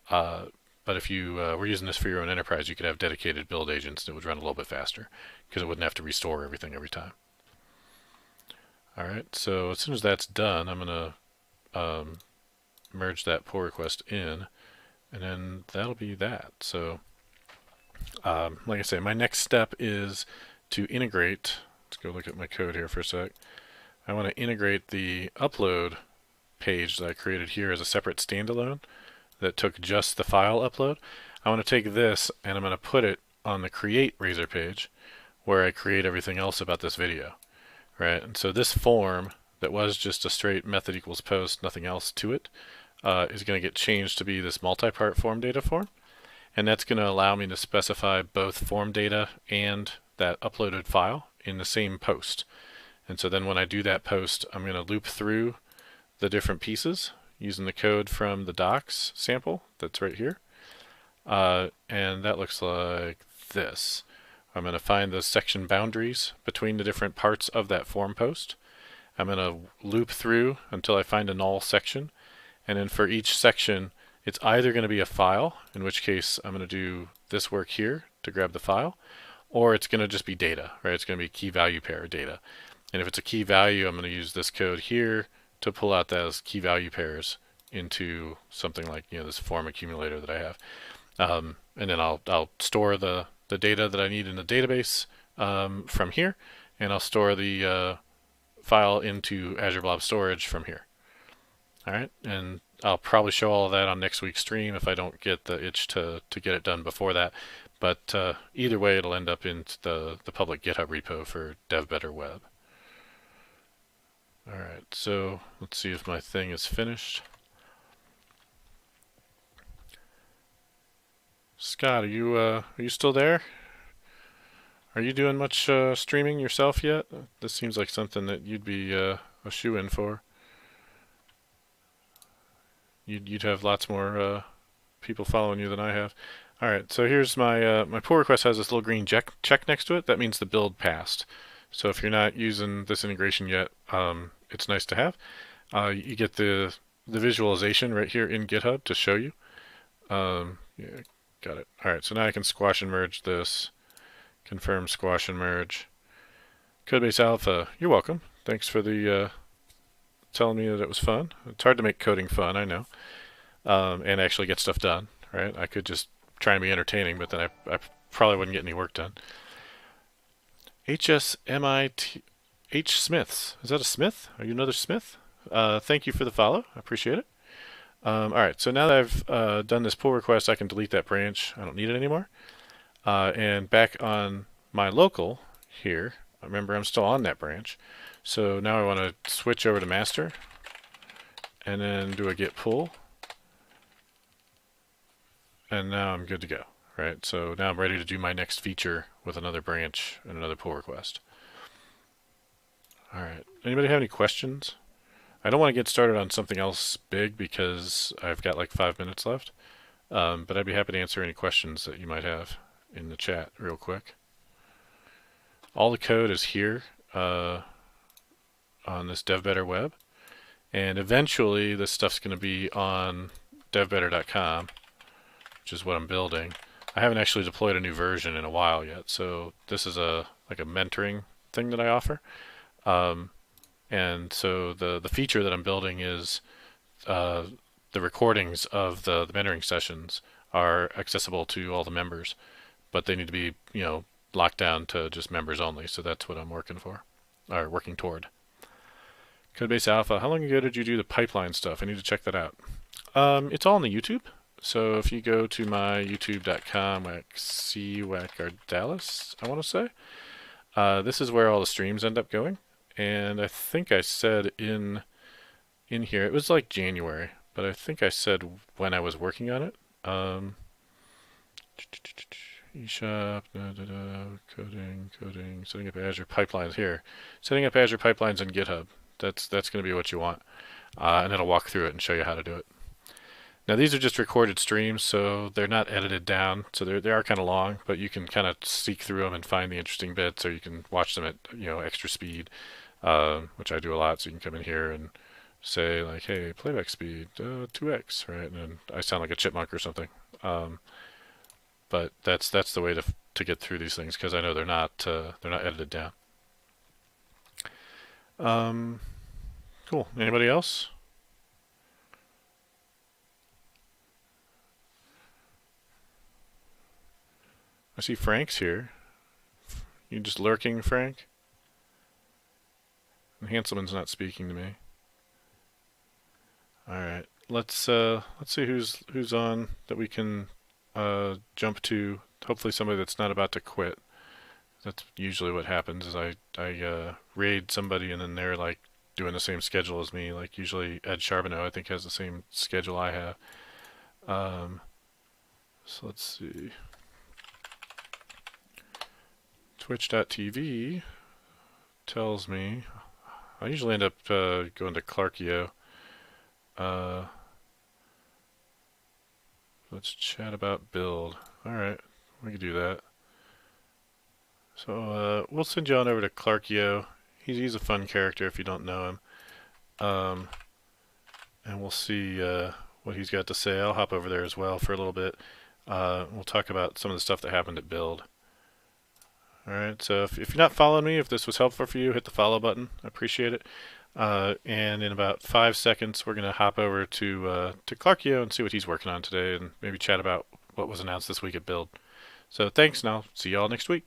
But if you were using this for your own enterprise, you could have dedicated build agents that would run a little bit faster because it wouldn't have to restore everything every time. Alright, so as soon as that's done, I'm going to merge that pull request in, and then that'll be that. So like I say, my next step is to integrate. Let's go look at my code here for a sec. I want to integrate the upload page that I created here as a separate standalone that took just the file upload. I want to take this and I'm going to put it on the create Razor page where I create everything else about this video, right? And so this form that was just a straight method equals post, nothing else to it, is going to get changed to be this multi-part form data form. And that's going to allow me to specify both form data and that uploaded file in the same post. And so then when I do that post, I'm going to loop through the different pieces using the code from the docs sample that's right here. And that looks like this. I'm going to find the section boundaries between the different parts of that form post. I'm going to loop through until I find a null section. And then for each section, it's either going to be a file, in which case I'm going to do this work here to grab the file, or it's going to just be data, right? It's going to be key value pair data. And if it's a key value, I'm going to use this code here to pull out those key value pairs into something like, this form accumulator that I have. And then I'll store the data that I need in the database from here, and I'll store the file into Azure Blob Storage from here. All right, and I'll probably show all of that on next week's stream if I don't get the itch to get it done before that. But either way, it'll end up in the public GitHub repo for DevBetterWeb. All right, so let's see if my thing is finished. Scott, are you still there? Are you doing much streaming yourself yet? This seems like something that you'd be a shoe-in for. You'd have lots more people following you than I have. All right, so here's my my pull request has this little green check next to it. That means the build passed. So if you're not using this integration yet, it's nice to have. You get the visualization right here in GitHub to show you. Yeah, got it. All right, so now I can squash and merge this. Confirm squash and merge. Codebase Alpha, you're welcome. Thanks for the telling me that it was fun. It's hard to make coding fun, I know, and actually get stuff done. Right? I could just try and be entertaining, but then I probably wouldn't get any work done. HSMIT H Smiths. Is that a Smith? Are you another Smith? Thank you for the follow. I appreciate it. All right, so now that I've done this pull request, I can delete that branch. I don't need it anymore. And back on my local here, remember I'm still on that branch. So now I want to switch over to master and then do a Git Pull. And now I'm good to go, right? So now I'm ready to do my next feature with another branch and another pull request. All right, anybody have any questions? I don't want to get started on something else big because I've got like 5 minutes left, but I'd be happy to answer any questions that you might have in the chat real quick. All the code is here on this DevBetterWeb, and eventually this stuff's going to be on devbetter.com, which is what I'm building. I haven't actually deployed a new version in a while yet, so this is like a mentoring thing that I offer. And so the feature that I'm building is the recordings of the mentoring sessions are accessible to all the members, but they need to be locked down to just members only. So that's what I'm working for, or working toward. Codebase Alpha. How long ago did you do the pipeline stuff? I need to check that out. It's all on the YouTube. So if you go to my youtube.com /Ardalis, I want to say, this is where all the streams end up going. And I think I said in here, it was like January, but I think I said when I was working on it. eShop, coding, setting up Azure pipelines here. Setting up Azure pipelines in GitHub. That's going to be what you want. And it'll walk through it and show you how to do it. Now these are just recorded streams, so they're not edited down. So they are kind of long, but you can kind of seek through them and find the interesting bits, or you can watch them at extra speed, which I do a lot. So you can come in here and say like, hey, playback speed 2x, right? And then I sound like a chipmunk or something. But that's the way to get through these things, because I know they're not edited down. Cool. Anybody else? I see Frank's here. You just lurking, Frank? And Hanselman's not speaking to me. All right, let's see who's on that we can jump to. Hopefully somebody that's not about to quit. That's usually what happens. Is I raid somebody and then they're like doing the same schedule as me. Like usually Ed Charbonneau I think has the same schedule I have. So let's see. Twitch.tv tells me, I usually end up going to Clarkio. Let's chat about build. Alright, we can do that. So we'll send you on over to Clarkio. He's a fun character if you don't know him. And we'll see what he's got to say. I'll hop over there as well for a little bit. We'll talk about some of the stuff that happened at build. Alright, so if you're not following me, if this was helpful for you, hit the follow button. I appreciate it. And in about 5 seconds, we're going to hop over to Clarkio and see what he's working on today and maybe chat about what was announced this week at build. So thanks, and I'll see you all next week.